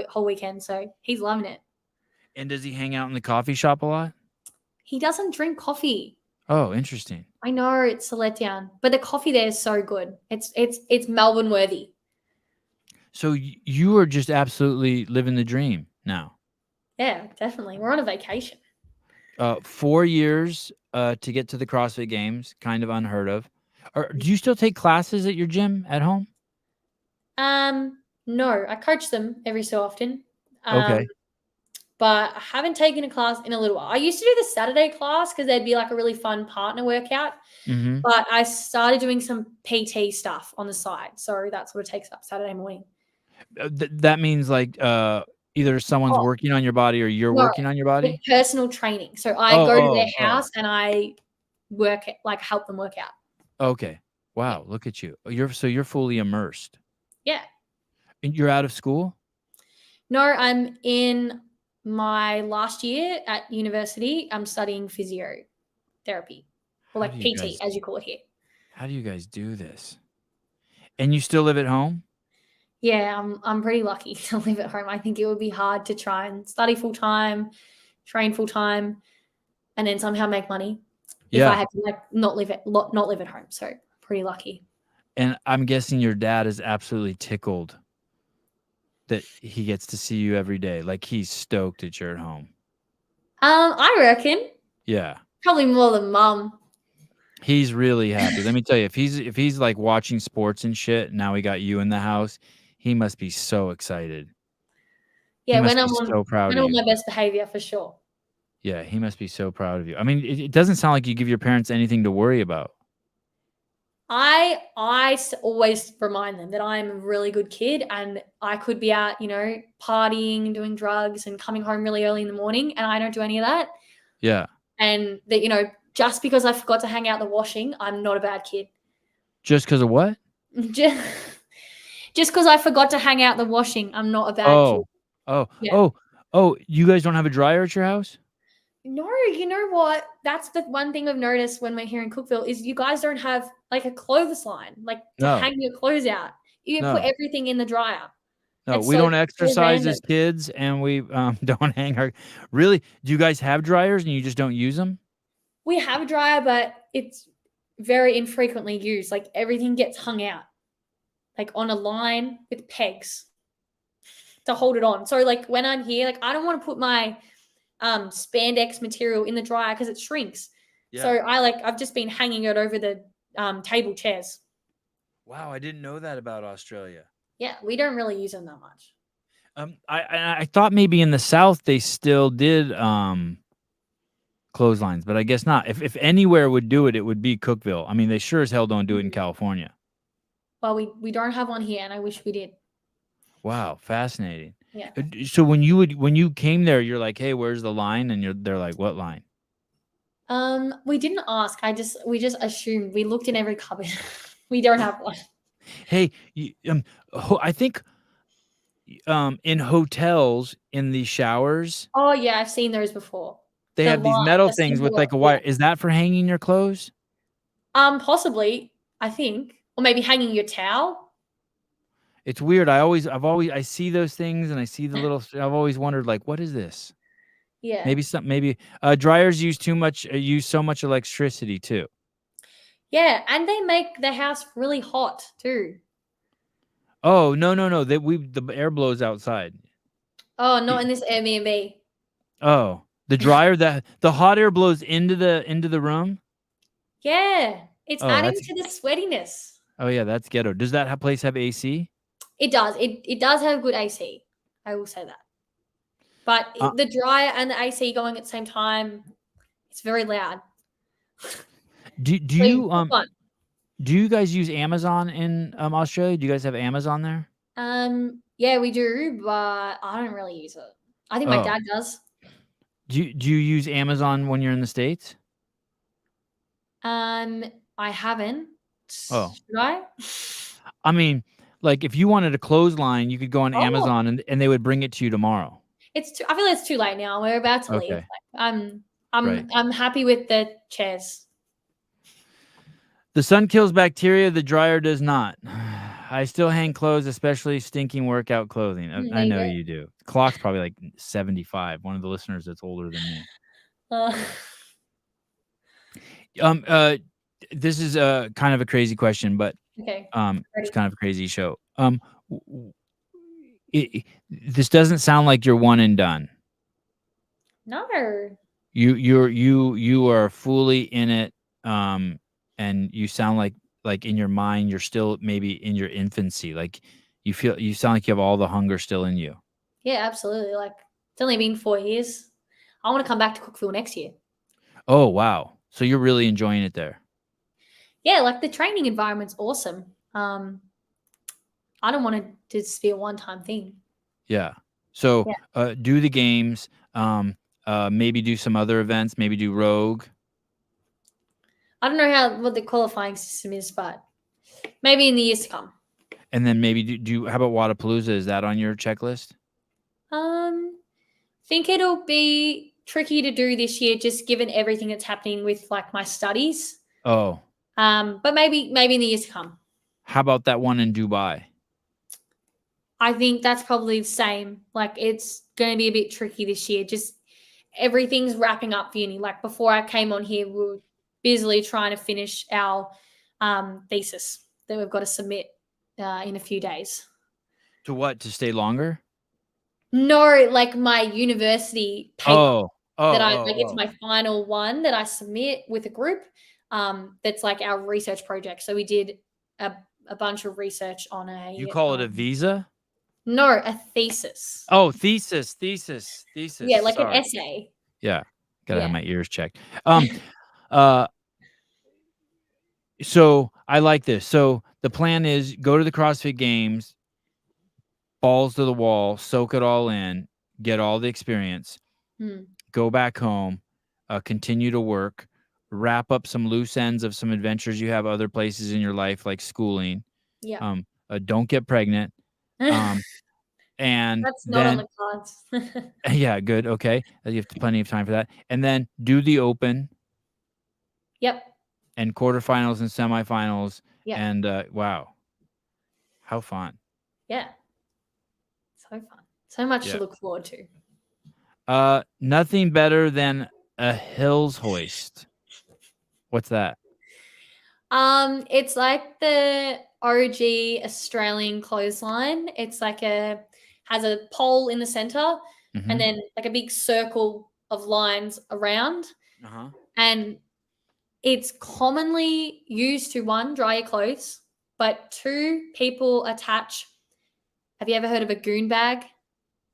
[SPEAKER 4] whole weekend. So he's loving it.
[SPEAKER 3] And does he hang out in the coffee shop a lot?
[SPEAKER 4] He doesn't drink coffee.
[SPEAKER 3] Oh, interesting.
[SPEAKER 4] I know it's a letdown, but the coffee there is so good. It's Melbourne worthy.
[SPEAKER 3] So you are just absolutely living the dream now.
[SPEAKER 4] Yeah, definitely. We're on a vacation.
[SPEAKER 3] 4 years to get to the CrossFit Games, kind of unheard of. Do you still take classes at your gym at home?
[SPEAKER 4] No, I coach them every so often.
[SPEAKER 3] Okay.
[SPEAKER 4] But I haven't taken a class in a little while. I used to do the Saturday class because there'd be like a really fun partner workout.
[SPEAKER 3] Mm-hmm.
[SPEAKER 4] But I started doing some PT stuff on the side. So that's what it takes up Saturday morning.
[SPEAKER 3] That means like either someone's working on your body or you're working on your body?
[SPEAKER 4] It's personal training. So I go to their house and I help them work out.
[SPEAKER 3] Okay. Wow, look at you. You're fully immersed.
[SPEAKER 4] Yeah.
[SPEAKER 3] And you're out of school?
[SPEAKER 4] No, I'm in my last year at university. I'm studying physiotherapy, or like PT, as you call it here.
[SPEAKER 3] How do you guys do this? And you still live at home?
[SPEAKER 4] Yeah, I'm pretty lucky to live at home. I think it would be hard to try and study full time, train full time, and then somehow make money. If
[SPEAKER 3] Yeah.
[SPEAKER 4] I had to like not live at home, so pretty lucky.
[SPEAKER 3] And I'm guessing your dad is absolutely tickled that he gets to see you every day. Like he's stoked that you're at home.
[SPEAKER 4] I reckon
[SPEAKER 3] Yeah.
[SPEAKER 4] probably more than mum.
[SPEAKER 3] He's really happy. Let me tell you, if he's like watching sports and shit, now we got you in the house, he must be so excited.
[SPEAKER 4] Yeah,
[SPEAKER 3] must
[SPEAKER 4] when
[SPEAKER 3] be
[SPEAKER 4] I'm
[SPEAKER 3] so proud
[SPEAKER 4] when
[SPEAKER 3] of
[SPEAKER 4] I'm on
[SPEAKER 3] you.
[SPEAKER 4] my best behavior for sure.
[SPEAKER 3] Yeah, he must be so proud of you. I mean, it doesn't sound like you give your parents anything to worry about.
[SPEAKER 4] I always remind them that I'm a really good kid and I could be out, partying, doing drugs and coming home really early in the morning and I don't do any of that.
[SPEAKER 3] Yeah.
[SPEAKER 4] And that, just because I forgot to hang out the washing, I'm not a bad kid.
[SPEAKER 3] Just because of what?
[SPEAKER 4] Just because I forgot to hang out the washing, I'm not a bad kid.
[SPEAKER 3] Oh, you guys don't have a dryer at your house?
[SPEAKER 4] No, you know what? That's the one thing I've noticed when we're here in Cookville is you guys don't have like a clothesline, like to
[SPEAKER 3] No.
[SPEAKER 4] hang your clothes out. You
[SPEAKER 3] No.
[SPEAKER 4] put everything in the dryer.
[SPEAKER 3] No,
[SPEAKER 4] It's
[SPEAKER 3] we
[SPEAKER 4] so
[SPEAKER 3] don't exercise
[SPEAKER 4] random.
[SPEAKER 3] as kids, and we don't hang our. Really? Do you guys have dryers and you just don't use them?
[SPEAKER 4] We have a dryer, but it's very infrequently used. Like everything gets hung out, like on a line with pegs to hold it on. So like when I'm here, like I don't want to put my spandex material in the dryer because it shrinks.
[SPEAKER 3] Yeah.
[SPEAKER 4] So I've just been hanging it over the table chairs.
[SPEAKER 3] Wow, I didn't know that about Australia.
[SPEAKER 4] Yeah, we don't really use them that much.
[SPEAKER 3] I thought maybe in the South they still did clotheslines, but I guess not. If anywhere would do it, it would be Cookville. I mean, they sure as hell don't do it in California.
[SPEAKER 4] Well, we don't have one here, and I wish we did.
[SPEAKER 3] Wow, fascinating.
[SPEAKER 4] Yeah.
[SPEAKER 3] So when you came there, you're like, hey, where's the line? And they're like, what line?
[SPEAKER 4] We didn't ask. We just assumed. We looked in every cupboard. We don't have one.
[SPEAKER 3] Hey, I think in hotels in the showers,
[SPEAKER 4] Oh yeah, I've seen those before.
[SPEAKER 3] they
[SPEAKER 4] The
[SPEAKER 3] have these
[SPEAKER 4] line,
[SPEAKER 3] metal
[SPEAKER 4] the
[SPEAKER 3] things with
[SPEAKER 4] singular,
[SPEAKER 3] like a wire.
[SPEAKER 4] yeah.
[SPEAKER 3] Is that for hanging your clothes?
[SPEAKER 4] Possibly, I think, or maybe hanging your towel.
[SPEAKER 3] It's weird. I see those things and I see the little. I've always wondered, like, what is this?
[SPEAKER 4] Yeah.
[SPEAKER 3] Maybe dryers use so much electricity too.
[SPEAKER 4] Yeah, and they make the house really hot too.
[SPEAKER 3] Oh no! The air blows outside.
[SPEAKER 4] Oh, not in this Airbnb.
[SPEAKER 3] Oh, the dryer the hot air blows into the room.
[SPEAKER 4] Yeah, it's
[SPEAKER 3] Oh,
[SPEAKER 4] adding
[SPEAKER 3] that's-
[SPEAKER 4] to the sweatiness.
[SPEAKER 3] Oh yeah, that's ghetto. Does that place have AC?
[SPEAKER 4] It does. It does have good AC. I will say that. But the dryer and the AC going at the same time, it's very loud.
[SPEAKER 3] Do
[SPEAKER 4] So
[SPEAKER 3] you
[SPEAKER 4] pick one.
[SPEAKER 3] do you guys use Amazon in Australia? Do you guys have Amazon there?
[SPEAKER 4] Yeah, we do, but I don't really use it. I think my
[SPEAKER 3] Oh.
[SPEAKER 4] dad does.
[SPEAKER 3] Do you use Amazon when you're in the States?
[SPEAKER 4] I haven't.
[SPEAKER 3] Oh.
[SPEAKER 4] Should I?
[SPEAKER 3] I mean, like if you wanted a clothesline, you could go on
[SPEAKER 4] Oh.
[SPEAKER 3] Amazon and they would bring it to you tomorrow.
[SPEAKER 4] I feel like it's too late now. We're about to leave.
[SPEAKER 3] Okay.
[SPEAKER 4] I'm
[SPEAKER 3] Right.
[SPEAKER 4] I'm happy with the chairs.
[SPEAKER 3] The sun kills bacteria, the dryer does not. I still hang clothes, especially stinking workout clothing.
[SPEAKER 4] There
[SPEAKER 3] I
[SPEAKER 4] you
[SPEAKER 3] know
[SPEAKER 4] go.
[SPEAKER 3] you do. Clock's probably like 75. One of the listeners that's older than me. This is kind of a crazy question, but
[SPEAKER 4] Okay.
[SPEAKER 3] it's
[SPEAKER 4] Ready.
[SPEAKER 3] kind of a crazy show. This doesn't sound like you're one and done.
[SPEAKER 4] No.
[SPEAKER 3] You are fully in it, and you sound like in your mind you're still maybe in your infancy. Like you sound like you have all the hunger still in you.
[SPEAKER 4] Yeah, absolutely. Like it's only been 4 years. I want to come back to Cookville next year.
[SPEAKER 3] Oh wow! So you're really enjoying it there.
[SPEAKER 4] Yeah, like the training environment's awesome. I don't want it to just be a one-time thing.
[SPEAKER 3] Yeah. So do the games. Maybe do some other events. Maybe do Rogue.
[SPEAKER 4] I don't know what the qualifying system is, but maybe in the years to come.
[SPEAKER 3] And then maybe how about Wadapalooza? Is that on your checklist?
[SPEAKER 4] Think it'll be tricky to do this year, just given everything that's happening with like my studies.
[SPEAKER 3] Oh.
[SPEAKER 4] But maybe in the years to come.
[SPEAKER 3] How about that one in Dubai?
[SPEAKER 4] I think that's probably the same. Like it's going to be a bit tricky this year. Just everything's wrapping up for uni. Like before I came on here, we were busily trying to finish our thesis that we've got to submit in a few days.
[SPEAKER 3] To what? To stay longer?
[SPEAKER 4] No, like my university paper that it's
[SPEAKER 3] Oh.
[SPEAKER 4] my final one that I submit with a group. That's like our research project. So we did a bunch of research on a.
[SPEAKER 3] You call it a visa?
[SPEAKER 4] No, a thesis.
[SPEAKER 3] Oh, thesis.
[SPEAKER 4] Yeah, like
[SPEAKER 3] Sorry.
[SPEAKER 4] an essay.
[SPEAKER 3] Yeah, gotta have
[SPEAKER 4] Yeah.
[SPEAKER 3] my ears checked. So I like this. So the plan is go to the CrossFit Games, balls to the wall, soak it all in, get all the experience, go back home, continue to work, wrap up some loose ends of some adventures you have other places in your life, like schooling.
[SPEAKER 4] Yeah.
[SPEAKER 3] Don't get pregnant. And
[SPEAKER 4] that's not on
[SPEAKER 3] then,
[SPEAKER 4] the cards.
[SPEAKER 3] yeah, good. Okay. You have plenty of time for that. And then do the open.
[SPEAKER 4] Yep.
[SPEAKER 3] And quarterfinals and semifinals.
[SPEAKER 4] Yeah.
[SPEAKER 3] And wow. How fun.
[SPEAKER 4] Yeah. So fun. So much to look forward
[SPEAKER 3] to. Nothing better than a hills hoist. What's that?
[SPEAKER 4] It's like the OG Australian clothesline. It's like has a pole in the center and then like a big circle of lines around. And it's commonly used to, one, dry your clothes, but two, people attach. Have you ever heard of a goon bag?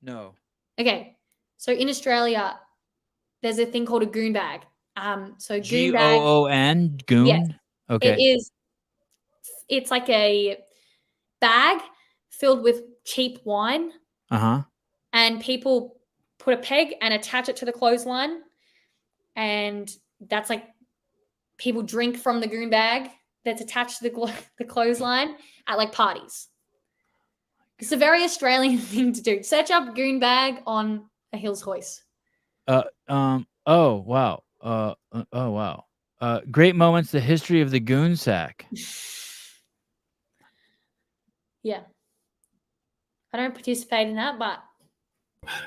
[SPEAKER 3] No.
[SPEAKER 4] Okay. So in Australia, there's a thing called a goon bag. So goon bag.
[SPEAKER 3] Goon? Goon?
[SPEAKER 4] Yes.
[SPEAKER 3] Okay.
[SPEAKER 4] It's like a bag filled with cheap wine. And people put a peg and attach it to the clothesline. And that's like people drink from the goon bag that's attached to the clothesline at like parties. It's a very Australian thing to do. Search up goon bag on a hills hoist.
[SPEAKER 3] Oh, wow. Oh, wow. Great moments, the history of the goon sack.
[SPEAKER 4] Yeah. I don't participate in that, but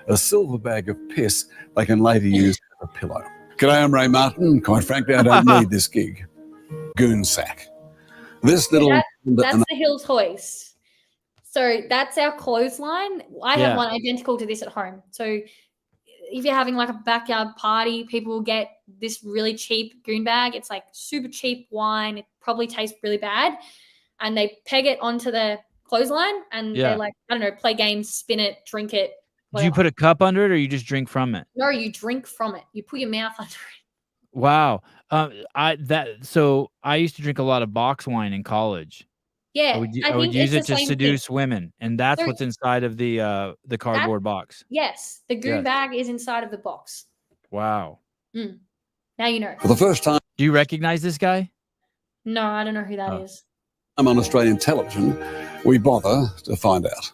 [SPEAKER 5] a silver bag of piss they can later use as a pillow. G'day, I'm Ray Martin. Quite frankly, I don't need this gig. Goon sack. This little...
[SPEAKER 4] That's the hills hoist. So that's our clothesline. I have one identical to this at home. So if you're having like a backyard party, people will get this really cheap goon bag. It's like super cheap wine. It probably tastes really bad. And they peg it onto the clothesline and they're like, I don't know, play games, spin it, drink it.
[SPEAKER 3] Whatever. Do you put a cup under it or you just drink from it?
[SPEAKER 4] No, you drink from it. You put your mouth under it.
[SPEAKER 3] Wow. So I used to drink a lot of box wine in college.
[SPEAKER 4] Yeah.
[SPEAKER 3] I would use it to seduce women. And that's what's inside of the cardboard box.
[SPEAKER 4] Yes. The goon bag is inside of the box.
[SPEAKER 3] Wow.
[SPEAKER 4] Now you know.
[SPEAKER 5] For the first time.
[SPEAKER 3] Do you recognize this guy?
[SPEAKER 4] No, I don't know who that is.
[SPEAKER 5] I'm on Australian television. We bother to find out.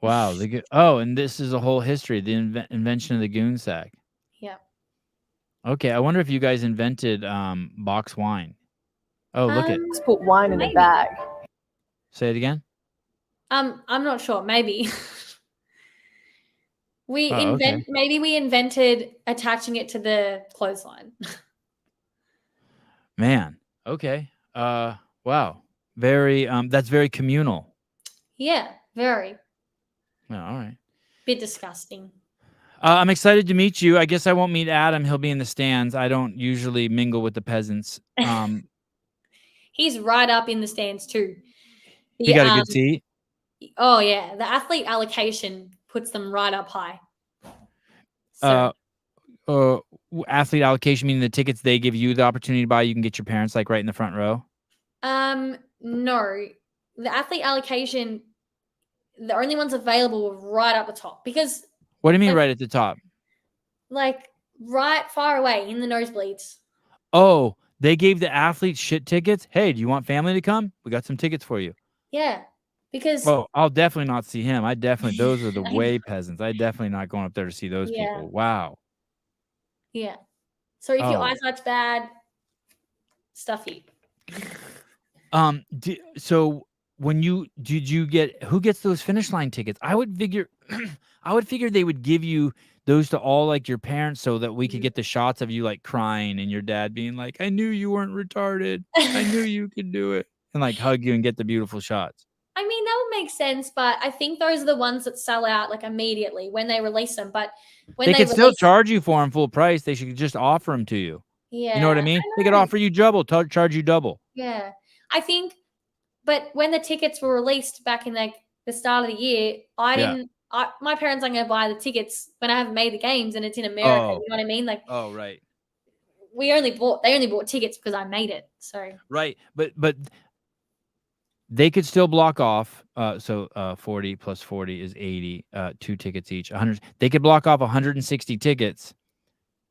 [SPEAKER 3] Wow. And this is a whole history, the invention of the goon sack.
[SPEAKER 4] Yeah.
[SPEAKER 3] Okay. I wonder if you guys invented box wine. Oh, look at.
[SPEAKER 6] Let's put wine in a bag.
[SPEAKER 3] Say it again.
[SPEAKER 4] I'm not sure. Maybe. Maybe we invented attaching it to the clothesline.
[SPEAKER 3] Man. Okay. Wow. Very that's very communal.
[SPEAKER 4] Yeah, very.
[SPEAKER 3] Oh, all right.
[SPEAKER 4] Bit disgusting.
[SPEAKER 3] I'm excited to meet you. I guess I won't meet Adam. He'll be in the stands. I don't usually mingle with the peasants.
[SPEAKER 4] He's right up in the stands too.
[SPEAKER 3] He got a good seat?
[SPEAKER 4] Oh, yeah. The athlete allocation puts them right up high. So.
[SPEAKER 3] Athlete allocation, meaning the tickets they give you the opportunity to buy, you can get your parents like right in the front row?
[SPEAKER 4] No. The athlete allocation, the only ones available were right up the top. Because
[SPEAKER 3] what do you mean right at the top?
[SPEAKER 4] Like right far away in the nosebleeds.
[SPEAKER 3] Oh, they gave the athletes shit tickets? Hey, do you want family to come? We got some tickets for you.
[SPEAKER 4] Yeah. Because
[SPEAKER 3] I'll definitely not see him. Those are the way peasants. I definitely not going up there to see those people. Wow.
[SPEAKER 4] Yeah. So if your eyesight's bad, stuffy.
[SPEAKER 3] So when who gets those finish line tickets? I would figure they would give you those to all like your parents so that we could get the shots of you like crying and your dad being like, I knew you weren't retarded. I knew you could do it. And like hug you and get the beautiful shots.
[SPEAKER 4] I mean, that would make sense, but I think those are the ones that sell out like immediately when they release them. But when
[SPEAKER 3] They
[SPEAKER 4] they
[SPEAKER 3] could still
[SPEAKER 4] release,
[SPEAKER 3] charge you for them full price. They should just offer them to you.
[SPEAKER 4] yeah,
[SPEAKER 3] You know what I mean? They could
[SPEAKER 4] know.
[SPEAKER 3] offer you double, charge you double.
[SPEAKER 4] Yeah, I think. But when the tickets were released back in like the start of the year, I
[SPEAKER 3] Yeah.
[SPEAKER 4] didn't. My parents aren't going to buy the tickets when I haven't made the games and it's in America.
[SPEAKER 3] Oh.
[SPEAKER 4] You know what I mean? Like,
[SPEAKER 3] Oh, right.
[SPEAKER 4] they only bought tickets because I made it. So
[SPEAKER 3] Right. But they could still block off. 40 plus 40 is 80. 2 tickets each. 100. They could block off 160 tickets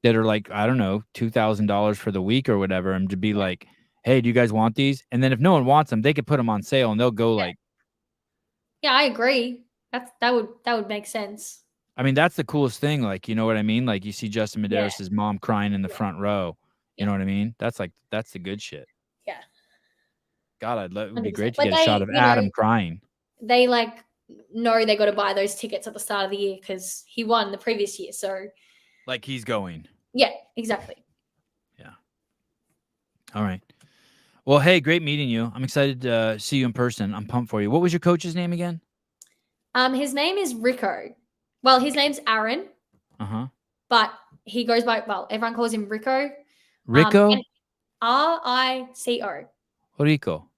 [SPEAKER 3] that are like, I don't know, $2,000 for the week or whatever, and to be like, hey, do you guys want these? And then if no one wants them, they could put them on sale and they'll go like.
[SPEAKER 4] Yeah, I agree. That would make sense.
[SPEAKER 3] I mean, that's the coolest thing. Like, you know what I mean? Like you see Justin Medeiros' mom crying in the front row. You know what I mean? That's the good shit.
[SPEAKER 4] Yeah.
[SPEAKER 3] God, it would be
[SPEAKER 4] 100%.
[SPEAKER 3] great to
[SPEAKER 4] But
[SPEAKER 3] get a shot of Adam crying.
[SPEAKER 4] They like know they got to buy those tickets at the start of the year because he won the previous year. So
[SPEAKER 3] Like he's going.
[SPEAKER 4] yeah, exactly.
[SPEAKER 3] Yeah. All right. Well, hey, great meeting you. I'm excited to see you in person. I'm pumped for you. What was your coach's name again?
[SPEAKER 4] His name is Rico. Well, his name's Aaron, but he goes by, well, everyone calls him Rico.
[SPEAKER 3] Rico?
[SPEAKER 4] Rico.
[SPEAKER 3] Rico.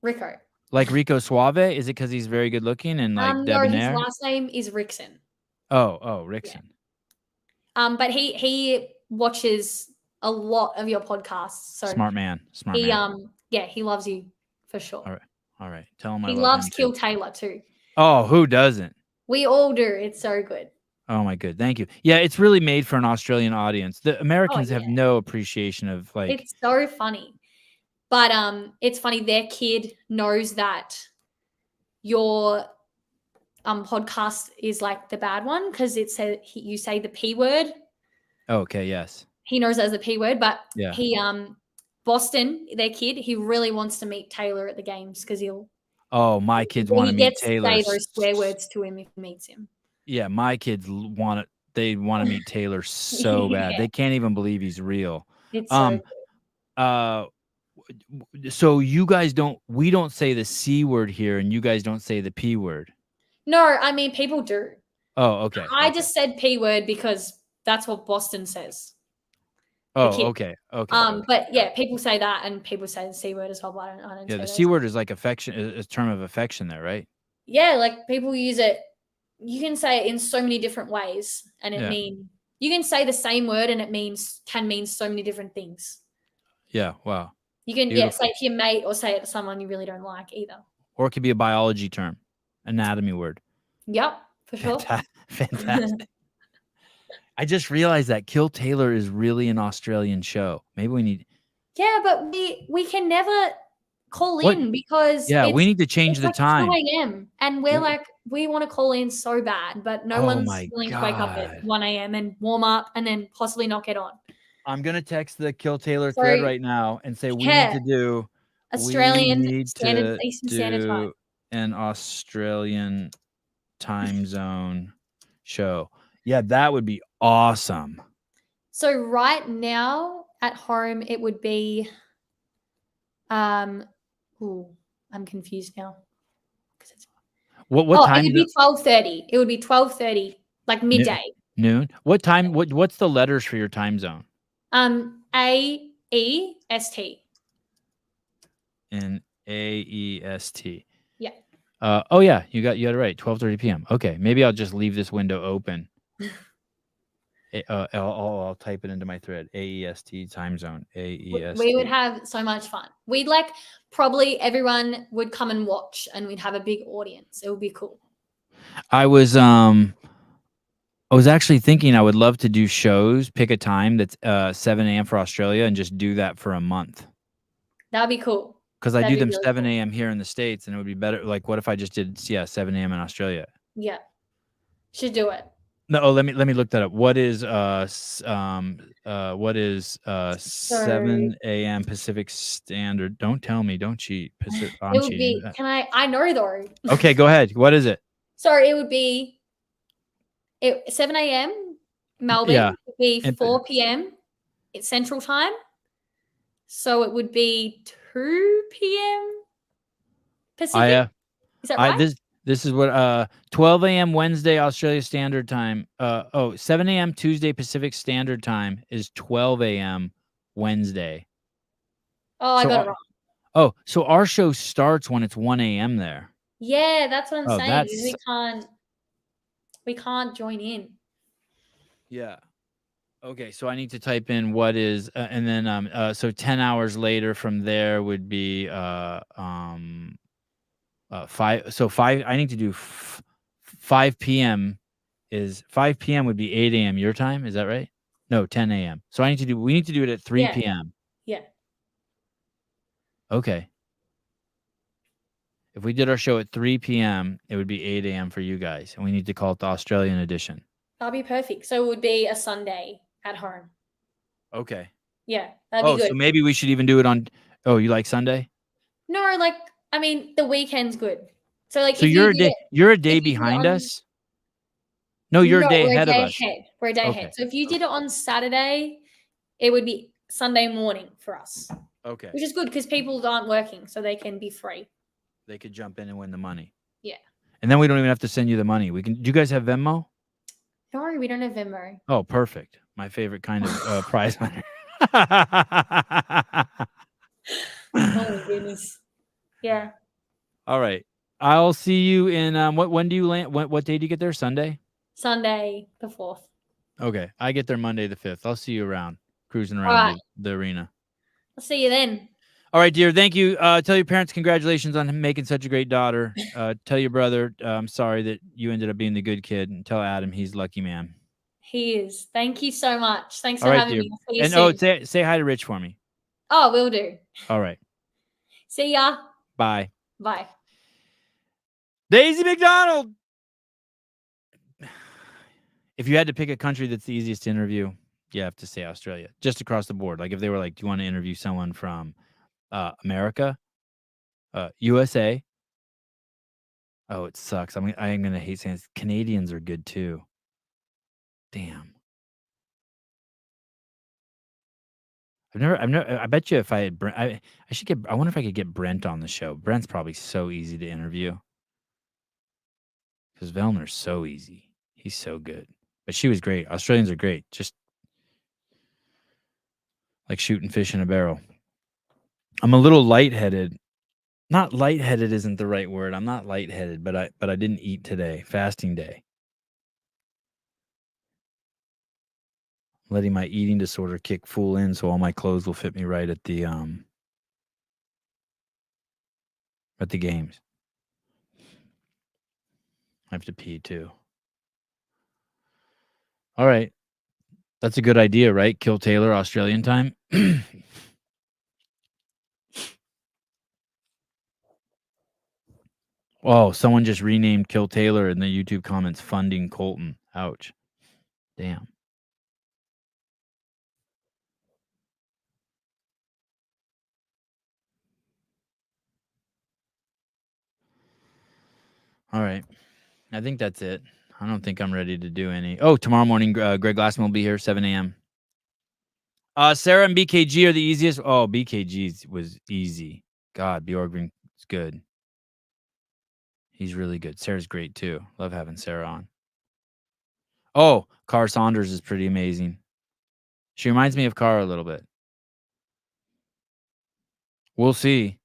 [SPEAKER 4] Rico.
[SPEAKER 3] Like Rico Suave? Is it because he's very good looking and like
[SPEAKER 4] No,
[SPEAKER 3] debonair?
[SPEAKER 4] his last name is Rickson.
[SPEAKER 3] Oh, Rickson.
[SPEAKER 4] Yeah. But he watches a lot of your podcasts. So
[SPEAKER 3] Smart man.
[SPEAKER 4] he loves you for sure.
[SPEAKER 3] All right. Tell him
[SPEAKER 4] He
[SPEAKER 3] I love
[SPEAKER 4] loves
[SPEAKER 3] him
[SPEAKER 4] Kill
[SPEAKER 3] too.
[SPEAKER 4] Taylor too.
[SPEAKER 3] Oh, who doesn't?
[SPEAKER 4] We all do. It's so good.
[SPEAKER 3] Oh my good. Thank you. Yeah, it's really made for an Australian audience. The Americans have no appreciation of like
[SPEAKER 4] it's so funny. But it's funny their kid knows that your podcast is like the bad one because it says you say the P word.
[SPEAKER 3] Okay, yes.
[SPEAKER 4] He knows that as the P word, but
[SPEAKER 3] Yeah.
[SPEAKER 4] he Boston, their kid, he really wants to meet Taylor at the games because
[SPEAKER 3] my kids want to meet Taylor.
[SPEAKER 4] Say those swear words to him if he meets him.
[SPEAKER 3] Yeah, my kids want to meet Taylor so bad. They can't even believe he's real.
[SPEAKER 4] It's so
[SPEAKER 3] good. So you guys we don't say the C word here and you guys don't say the P word.
[SPEAKER 4] No, I mean people do.
[SPEAKER 3] Oh, okay.
[SPEAKER 4] I just said P word because that's what Boston says.
[SPEAKER 3] Oh, okay.
[SPEAKER 4] But yeah, people say that and people say the C word as well, but I don't
[SPEAKER 3] Yeah,
[SPEAKER 4] say
[SPEAKER 3] the
[SPEAKER 4] those.
[SPEAKER 3] C word is like affection, is a term of affection there, right?
[SPEAKER 4] Yeah, like people use it. You can say it in so many different ways, and you can say the same word and it can mean so many different things.
[SPEAKER 3] Yeah, wow.
[SPEAKER 4] You can say it to your mate or say it to someone you really don't like either.
[SPEAKER 3] Or it could be a biology term, anatomy word.
[SPEAKER 4] Yep, for sure.
[SPEAKER 3] Fantastic. I just realized that Kill Taylor is really an Australian show. Maybe we need.
[SPEAKER 4] Yeah, but we can never call in because
[SPEAKER 3] we need to change the
[SPEAKER 4] like
[SPEAKER 3] time.
[SPEAKER 4] 2 a.m. and we're like we want to call in so bad, but no one's willing to wake up at 1 a.m. and warm up and then possibly not get on.
[SPEAKER 3] I'm gonna text the Kill Taylor thread right now and say we need to do
[SPEAKER 4] Australian Standard Eastern Standard Time.
[SPEAKER 3] An Australian time zone show. Yeah, that would be awesome. So
[SPEAKER 4] right now at home it would be I'm confused now.
[SPEAKER 3] What time?
[SPEAKER 4] It would be 12:30. It would be 12:30, like midday.
[SPEAKER 3] Noon. What time? What's the letters for your time zone?
[SPEAKER 4] AEST.
[SPEAKER 3] And AEST.
[SPEAKER 4] Yeah.
[SPEAKER 3] Yeah, you got it right. 12:30 p.m. Okay, maybe I'll just leave this window open. I'll type it into my thread. AEST time zone. AEST.
[SPEAKER 4] We would have so much fun. We'd probably everyone would come and watch, and we'd have a big audience. It would be cool.
[SPEAKER 3] I was actually thinking I would love to do shows. Pick a time that's 7 a.m. for Australia, and just do that for a month.
[SPEAKER 4] That'd be cool.
[SPEAKER 3] Because I do them really 7 a.m. here in the States, and it would be better. Like, what if I just did 7 a.m. in Australia?
[SPEAKER 4] Yeah, should do it.
[SPEAKER 3] No, let me look that up. What is 7 a.m. Pacific Standard? Don't tell me. Don't cheat. I'm
[SPEAKER 4] it would
[SPEAKER 3] cheating.
[SPEAKER 4] be. I know though.
[SPEAKER 3] Okay, go ahead. What is it?
[SPEAKER 4] So it would be 7 a.m. Melbourne
[SPEAKER 3] Yeah.
[SPEAKER 4] would be
[SPEAKER 3] And-
[SPEAKER 4] 4 p.m. It's Central Time. So it would be 2 p.m. Pacific. Is that right?
[SPEAKER 3] This is what 12 a.m. Wednesday Australia Standard Time. 7 a.m. Tuesday Pacific Standard Time is 12 a.m. Wednesday.
[SPEAKER 4] Oh, I
[SPEAKER 3] So
[SPEAKER 4] got it wrong.
[SPEAKER 3] Oh, so our show starts when it's 1 a.m. there.
[SPEAKER 4] Yeah, that's what I'm
[SPEAKER 3] Oh,
[SPEAKER 4] saying. Is we can't join in.
[SPEAKER 3] Yeah. Okay, so I need to type in what is, and then so 10 hours later from there would be 5. So 5. I need to do 5 p.m. is 5 p.m. would be 8 a.m. your time. Is that right? No, 10 a.m. So we need to do it at 3
[SPEAKER 4] Yeah.
[SPEAKER 3] p.m.
[SPEAKER 4] Yeah.
[SPEAKER 3] Okay. If we did our show at 3 p.m., it would be 8 a.m. for you guys, and we need to call it the Australian edition.
[SPEAKER 4] That'd be perfect. So it would be a Sunday at home.
[SPEAKER 3] Okay.
[SPEAKER 4] Yeah, that'd be good.
[SPEAKER 3] So maybe we should even do it on. Oh, you like Sunday?
[SPEAKER 4] No, like I mean, the weekend's good. So like,
[SPEAKER 3] So
[SPEAKER 4] if
[SPEAKER 3] you're
[SPEAKER 4] you
[SPEAKER 3] a
[SPEAKER 4] did
[SPEAKER 3] day.
[SPEAKER 4] it,
[SPEAKER 3] You're a
[SPEAKER 4] if
[SPEAKER 3] day
[SPEAKER 4] you did it
[SPEAKER 3] behind
[SPEAKER 4] on-
[SPEAKER 3] us. No, you're a day
[SPEAKER 4] we're
[SPEAKER 3] ahead
[SPEAKER 4] a
[SPEAKER 3] of
[SPEAKER 4] day
[SPEAKER 3] us.
[SPEAKER 4] ahead. We're a day
[SPEAKER 3] Okay.
[SPEAKER 4] ahead. So if you did it on Saturday, it would be Sunday morning for us,
[SPEAKER 3] Okay.
[SPEAKER 4] which is good because people aren't working, so they can be free.
[SPEAKER 3] They could jump in and win the money.
[SPEAKER 4] Yeah.
[SPEAKER 3] And then we don't even have to send you the money. We can. Do you guys have Venmo?
[SPEAKER 4] No, we don't have Venmo.
[SPEAKER 3] Oh, perfect. My favorite kind of prize winner.
[SPEAKER 4] Oh my goodness. Yeah.
[SPEAKER 3] All right. I'll see you in when do you land? What day do you get there? Sunday?
[SPEAKER 4] Sunday the 4th.
[SPEAKER 3] Okay. I get there Monday the 5th. I'll see you around, cruising around
[SPEAKER 4] right.
[SPEAKER 3] the arena.
[SPEAKER 4] I'll see you then.
[SPEAKER 3] All right, dear. Thank you. Tell your parents congratulations on making such a great daughter. Tell your brother I'm sorry that you ended up being the good kid, and tell Adam he's lucky man.
[SPEAKER 4] He is. Thank you so much. Thanks
[SPEAKER 3] All
[SPEAKER 4] for
[SPEAKER 3] right,
[SPEAKER 4] having
[SPEAKER 3] dear.
[SPEAKER 4] me. I'll see you
[SPEAKER 3] And
[SPEAKER 4] soon.
[SPEAKER 3] say hi to Rich for me.
[SPEAKER 4] Oh, will do.
[SPEAKER 3] All right.
[SPEAKER 4] See ya.
[SPEAKER 3] Bye.
[SPEAKER 4] Bye.
[SPEAKER 3] Daisy McDonald. If you had to pick a country that's the easiest to interview, you have to say Australia, just across the board. Like if they were like, do you want to interview someone from America, USA? Oh, it sucks. I am gonna hate saying this. Canadians are good too. Damn. I bet you if I had Brent, I should get. I wonder if I could get Brent on the show. Brent's probably so easy to interview. Because Vellner's so easy. He's so good. But she was great. Australians are great. Just like shooting fish in a barrel. I'm a little lightheaded. Not lightheaded isn't the right word. I'm not lightheaded, but I didn't eat today. Fasting day. Letting my eating disorder kick full in so all my clothes will fit me right at the games. I have to pee too. All right. That's a good idea, right? Kill Taylor, Australian time. Oh, someone just renamed Kill Taylor in the YouTube comments funding Colton. Ouch. Damn. All right. I think that's it. I don't think I'm ready to do any. Oh, tomorrow morning, Greg Glassman will be here, 7 a.m. Sarah and BKG are the easiest. Oh, BKG was easy. God, Bjorgren is good. He's really good. Sarah's great too. Love having Sarah on. Oh, Cara Saunders is pretty amazing. She reminds me of Cara a little bit. We'll see.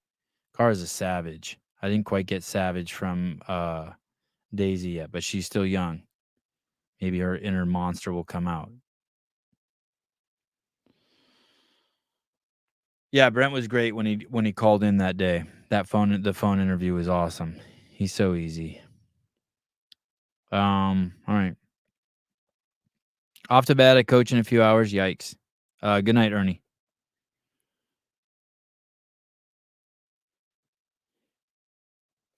[SPEAKER 3] Cara's a savage. I didn't quite get savage from Daisy yet, but she's still young. Maybe her inner monster will come out. Yeah, Brent was great when he called in that day. The phone interview was awesome. He's so easy. All right. Off to bed. I coach in a few hours. Yikes. Good night, Ernie.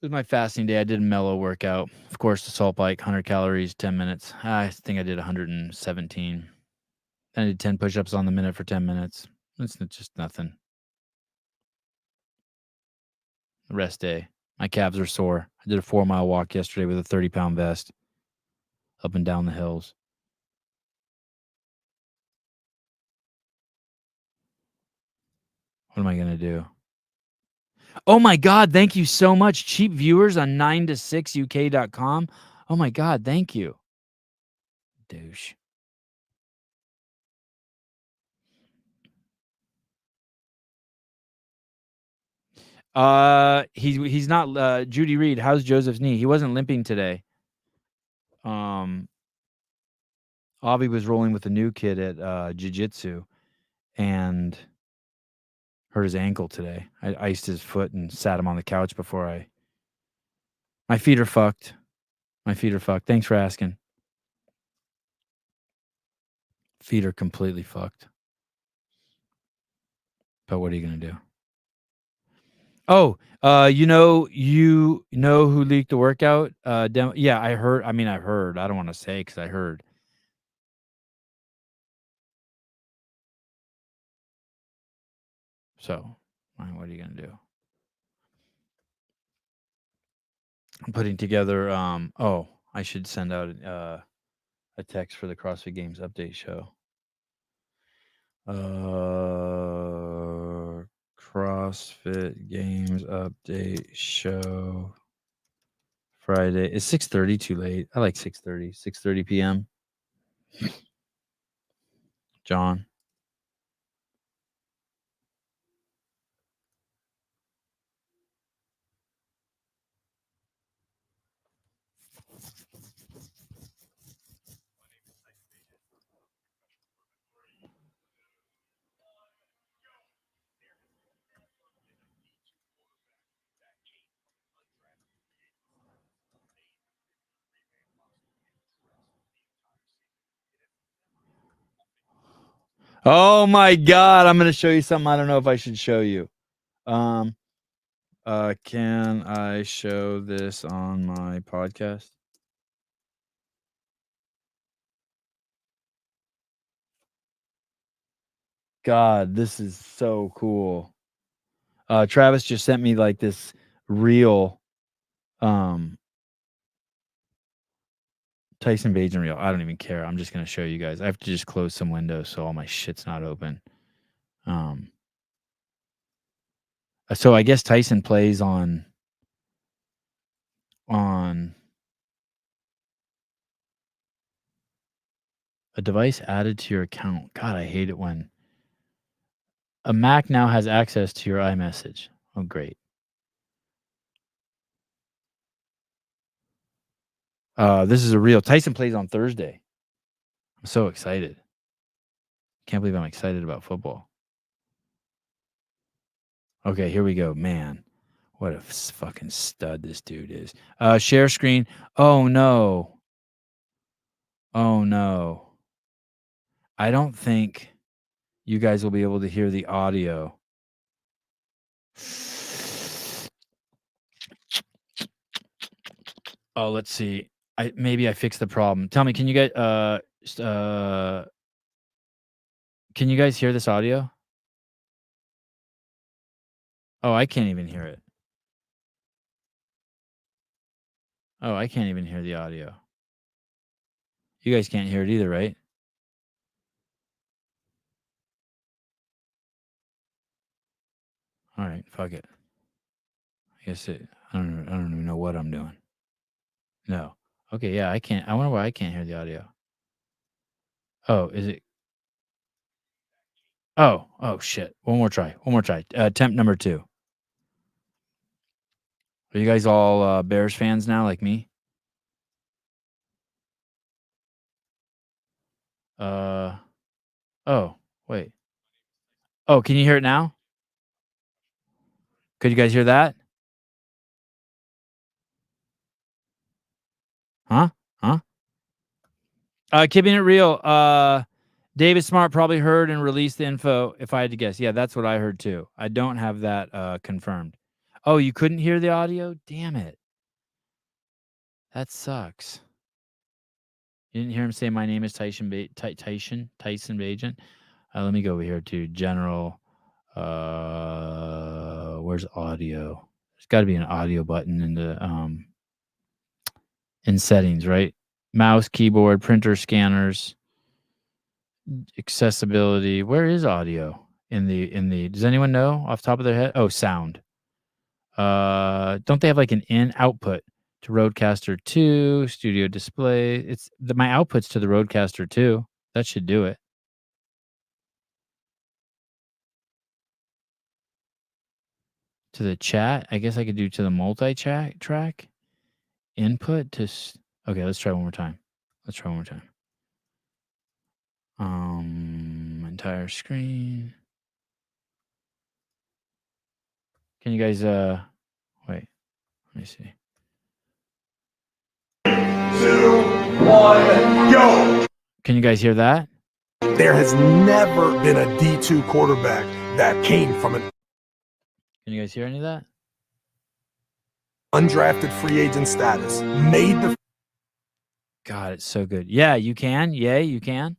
[SPEAKER 3] It was my fasting day. I did a mellow workout. Of course, the salt bike, 100 calories, 10 minutes. I think I did 117. Then I did 10 push-ups on the minute for 10 minutes. It's just nothing. Rest day. My calves are sore. I did a 4-mile walk yesterday with a 30-pound vest up and down the hills. What am I going to do? Oh my God. Thank you so much. Cheap viewers on 9to6uk.com. Oh my God. Thank you. Douche. He's not Judy Reed. How's Joseph's knee? He wasn't limping today. Avi was rolling with a new kid at jiu-jitsu and hurt his ankle today. I iced his foot and sat him on the couch before my feet are fucked. My feet are fucked. Thanks for asking. Feet are completely fucked. But what are you gonna do? Oh, you know who leaked the workout? Yeah, I heard. I mean, I heard. I don't want to say because I heard. So, what are you gonna do? I'm putting together. Oh, I should send out a text for the CrossFit Games update show. CrossFit Games update show Friday. Is 6:30 too late? I like 6:30. 6:30 p.m. John. Oh my God, I'm gonna show you something I don't know if I should show you. Can I show this on my podcast? God, this is so cool. Travis just sent me like this reel Tyson Bajan reel. I don't even care. I'm just gonna show you guys. I have to just close some windows so all my shit's not open. So I guess Tyson plays on a device added to your account. God, I hate it when a Mac now has access to your iMessage. Oh, great. This is a real. Tyson plays on Thursday. I'm so excited. Can't believe I'm excited about football. Okay, here we go. Man, what a fucking stud this dude is. Share screen. Oh, no. Oh, no. I don't think you guys will be able to hear the audio. Oh, let's see. Maybe I fixed the problem. Tell me, can you guys hear this audio? Oh, I can't even hear it. Oh, I can't even hear the audio. You guys can't hear it either, right? All right, fuck it. I guess I don't even know what I'm doing. No. Okay, yeah, I can't. I wonder why I can't hear the audio. Oh, is it? Oh, shit. One more try. Attempt number 2. Are you guys all Bears fans now, like me? Oh, wait. Oh, can you hear it now? Could you guys hear that? Huh? Keeping it real. David Smart probably heard and released the info, if I had to guess. Yeah, that's what I heard too. I don't have that confirmed. Oh, you couldn't hear the audio? Damn it. That sucks. You didn't hear him say, my name is Tyson Bajan? Let me go over here to general. Where's audio? There's got to be an audio button in the in settings, right? Mouse, keyboard, printer, scanners, accessibility. Where is audio? in the does anyone know off the top of their head? Oh, sound. Don't they have like an in output to Rodecaster 2, studio display? It's my outputs to the Rodecaster 2. That should do it. To the chat, I guess I could do to the multi-chat track. Input to okay, let's try one more time. Entire screen. Can you guys wait, let me see.
[SPEAKER 6] 2, 1, go!
[SPEAKER 3] Can you guys hear that?
[SPEAKER 6] There has never been a D2 quarterback that came from an
[SPEAKER 3] Can you guys hear any of that?
[SPEAKER 6] undrafted free agent status, made the
[SPEAKER 3] God, it's so good. Yeah, you can. Yay, you can.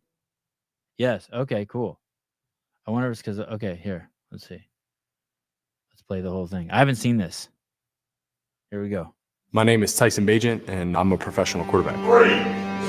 [SPEAKER 3] Yes. Okay, cool. I wonder if it's because okay, here. Let's see. Let's play the whole thing. I haven't seen this. Here we go.
[SPEAKER 7] My name is Tyson Bagent, and I'm a professional quarterback.
[SPEAKER 6] 3,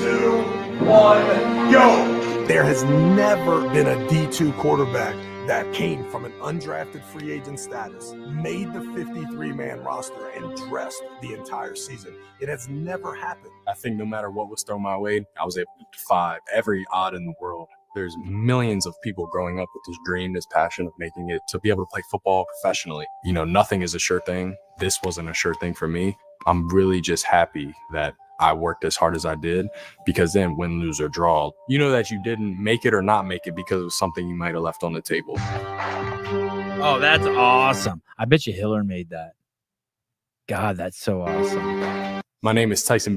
[SPEAKER 6] 2, 1, go! There has never been a D2 quarterback that came from an undrafted free agent status, made the 53-man roster, and dressed the entire season. It has never happened.
[SPEAKER 7] I think no matter what was thrown my way, I was able to defy every odd in the world. There's millions of people growing up with this dream, this passion of making it to be able to play football professionally. You know, nothing is a sure thing. This wasn't a sure thing for me. I'm really just happy that I worked as hard as I did, because then win, lose, or draw, you know that you didn't make it or not make it because of something you might have left on the table.
[SPEAKER 3] Oh, that's awesome. I bet you Hiller made that. God, that's so awesome.
[SPEAKER 7] My name is Tyson.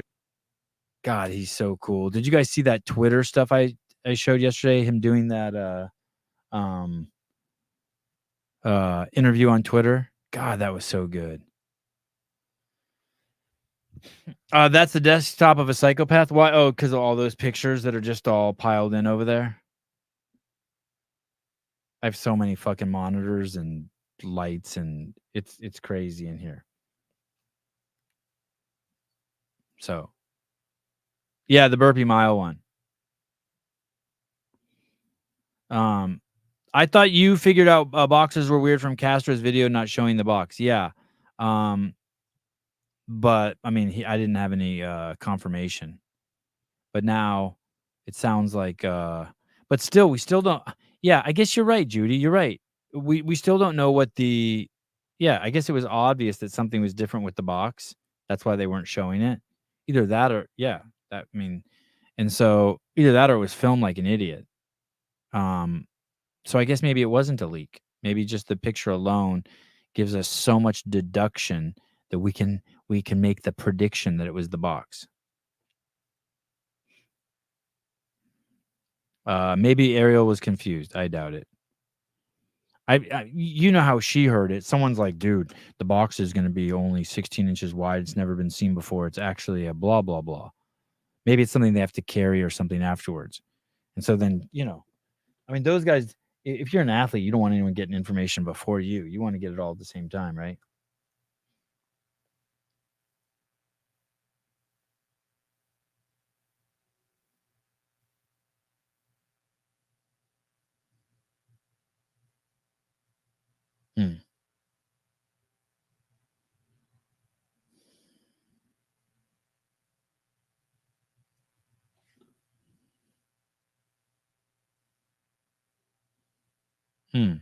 [SPEAKER 3] God, he's so cool. Did you guys see that Twitter stuff I showed yesterday? Him doing that interview on Twitter. God, that was so good. That's the desktop of a psychopath. Why? Oh, because of all those pictures that are just all piled in over there. I have so many fucking monitors and lights, and it's crazy in here. So, yeah, the burpee mile one. I thought you figured out boxes were weird from Castro's video not showing the box. Yeah. But I mean, I didn't have any confirmation. But now it sounds like but still we still don't. Yeah, I guess you're right, Judy. You're right. We still don't know what the yeah, I guess it was obvious that something was different with the box. That's why they weren't showing it. Either that or yeah, that I mean, and so either that or it was filmed like an idiot. So I guess maybe it wasn't a leak. Maybe just the picture alone gives us so much deduction that we can make the prediction that it was the box. Maybe Ariel was confused. I doubt it. I you know how she heard it. Someone's like, dude, the box is going to be only 16 inches wide. It's never been seen before. It's actually a blah, blah, blah. Maybe it's something they have to carry or something afterwards. And so then, you know, I mean, those guys, if you're an athlete, you don't want anyone getting information before you. You want to get it all at the same time, right? Hmm.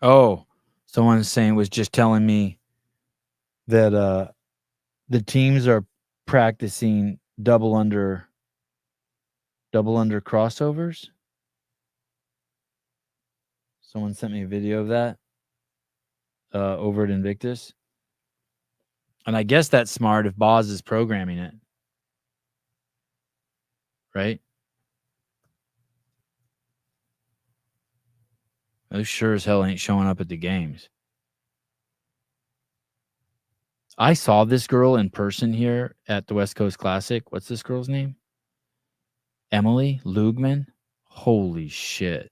[SPEAKER 3] Oh, someone's saying was just telling me that the teams are practicing double under crossovers. Someone sent me a video of that over at Invictus. And I guess that's smart if Boz is programming it. Right? Those sure as hell ain't showing up at the games. I saw this girl in person here at the West Coast Classic. What's this girl's name? Emily Lugman. Holy shit.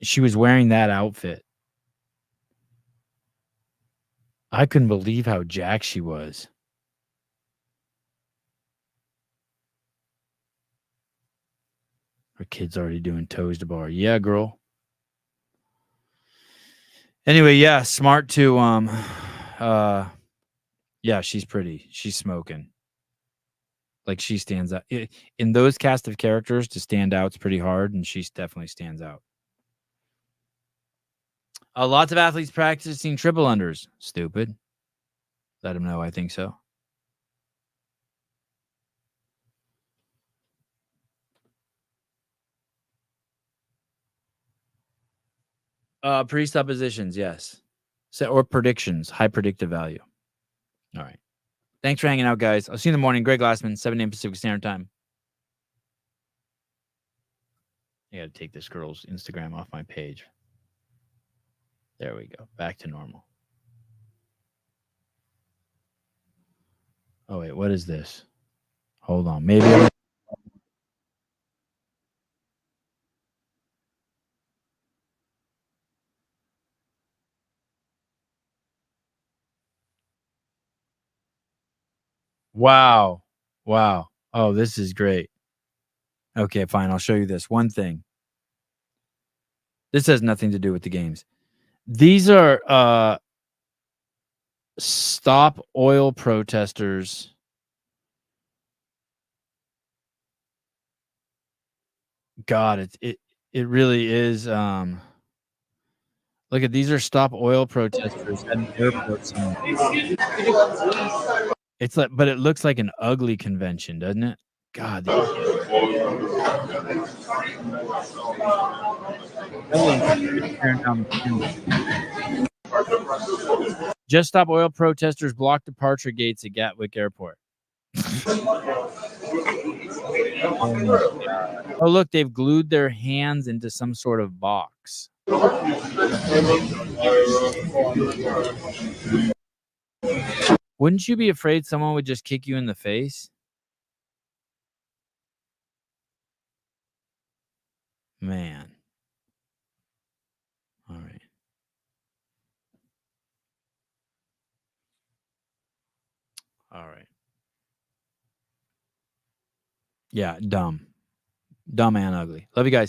[SPEAKER 3] She was wearing that outfit. I couldn't believe how jacked she was. Her kid's already doing toes to bar. Yeah, girl. Anyway, yeah, smart to yeah, she's pretty. She's smoking. Like she stands out. In those cast of characters, to stand out's pretty hard, and she definitely stands out. Lots of athletes practicing triple unders. Stupid. Let him know I think so. Presuppositions, yes. So, or predictions, high predictive value. All right. Thanks for hanging out, guys. I'll see you in the morning. Greg Glassman, 7 a.m. Pacific Standard Time. I got to take this girl's Instagram off my page. There we go. Back to normal. Oh, wait. What is this? Hold on. Maybe. Wow. Wow. Oh, this is great. Okay, fine. I'll show you this. One thing. This has nothing to do with the games. These are stop oil protesters. God, it really is. Look at these are stop oil protesters at an airport somewhere. It's like, but it looks like an ugly convention, doesn't it? God. Just stop oil protesters block departure gates at Gatwick Airport. Oh, look, they've glued their hands into some sort of box. Wouldn't you be afraid someone would just kick you in the face? Man. All right. All right. Yeah, dumb. Dumb and ugly. Love you guys.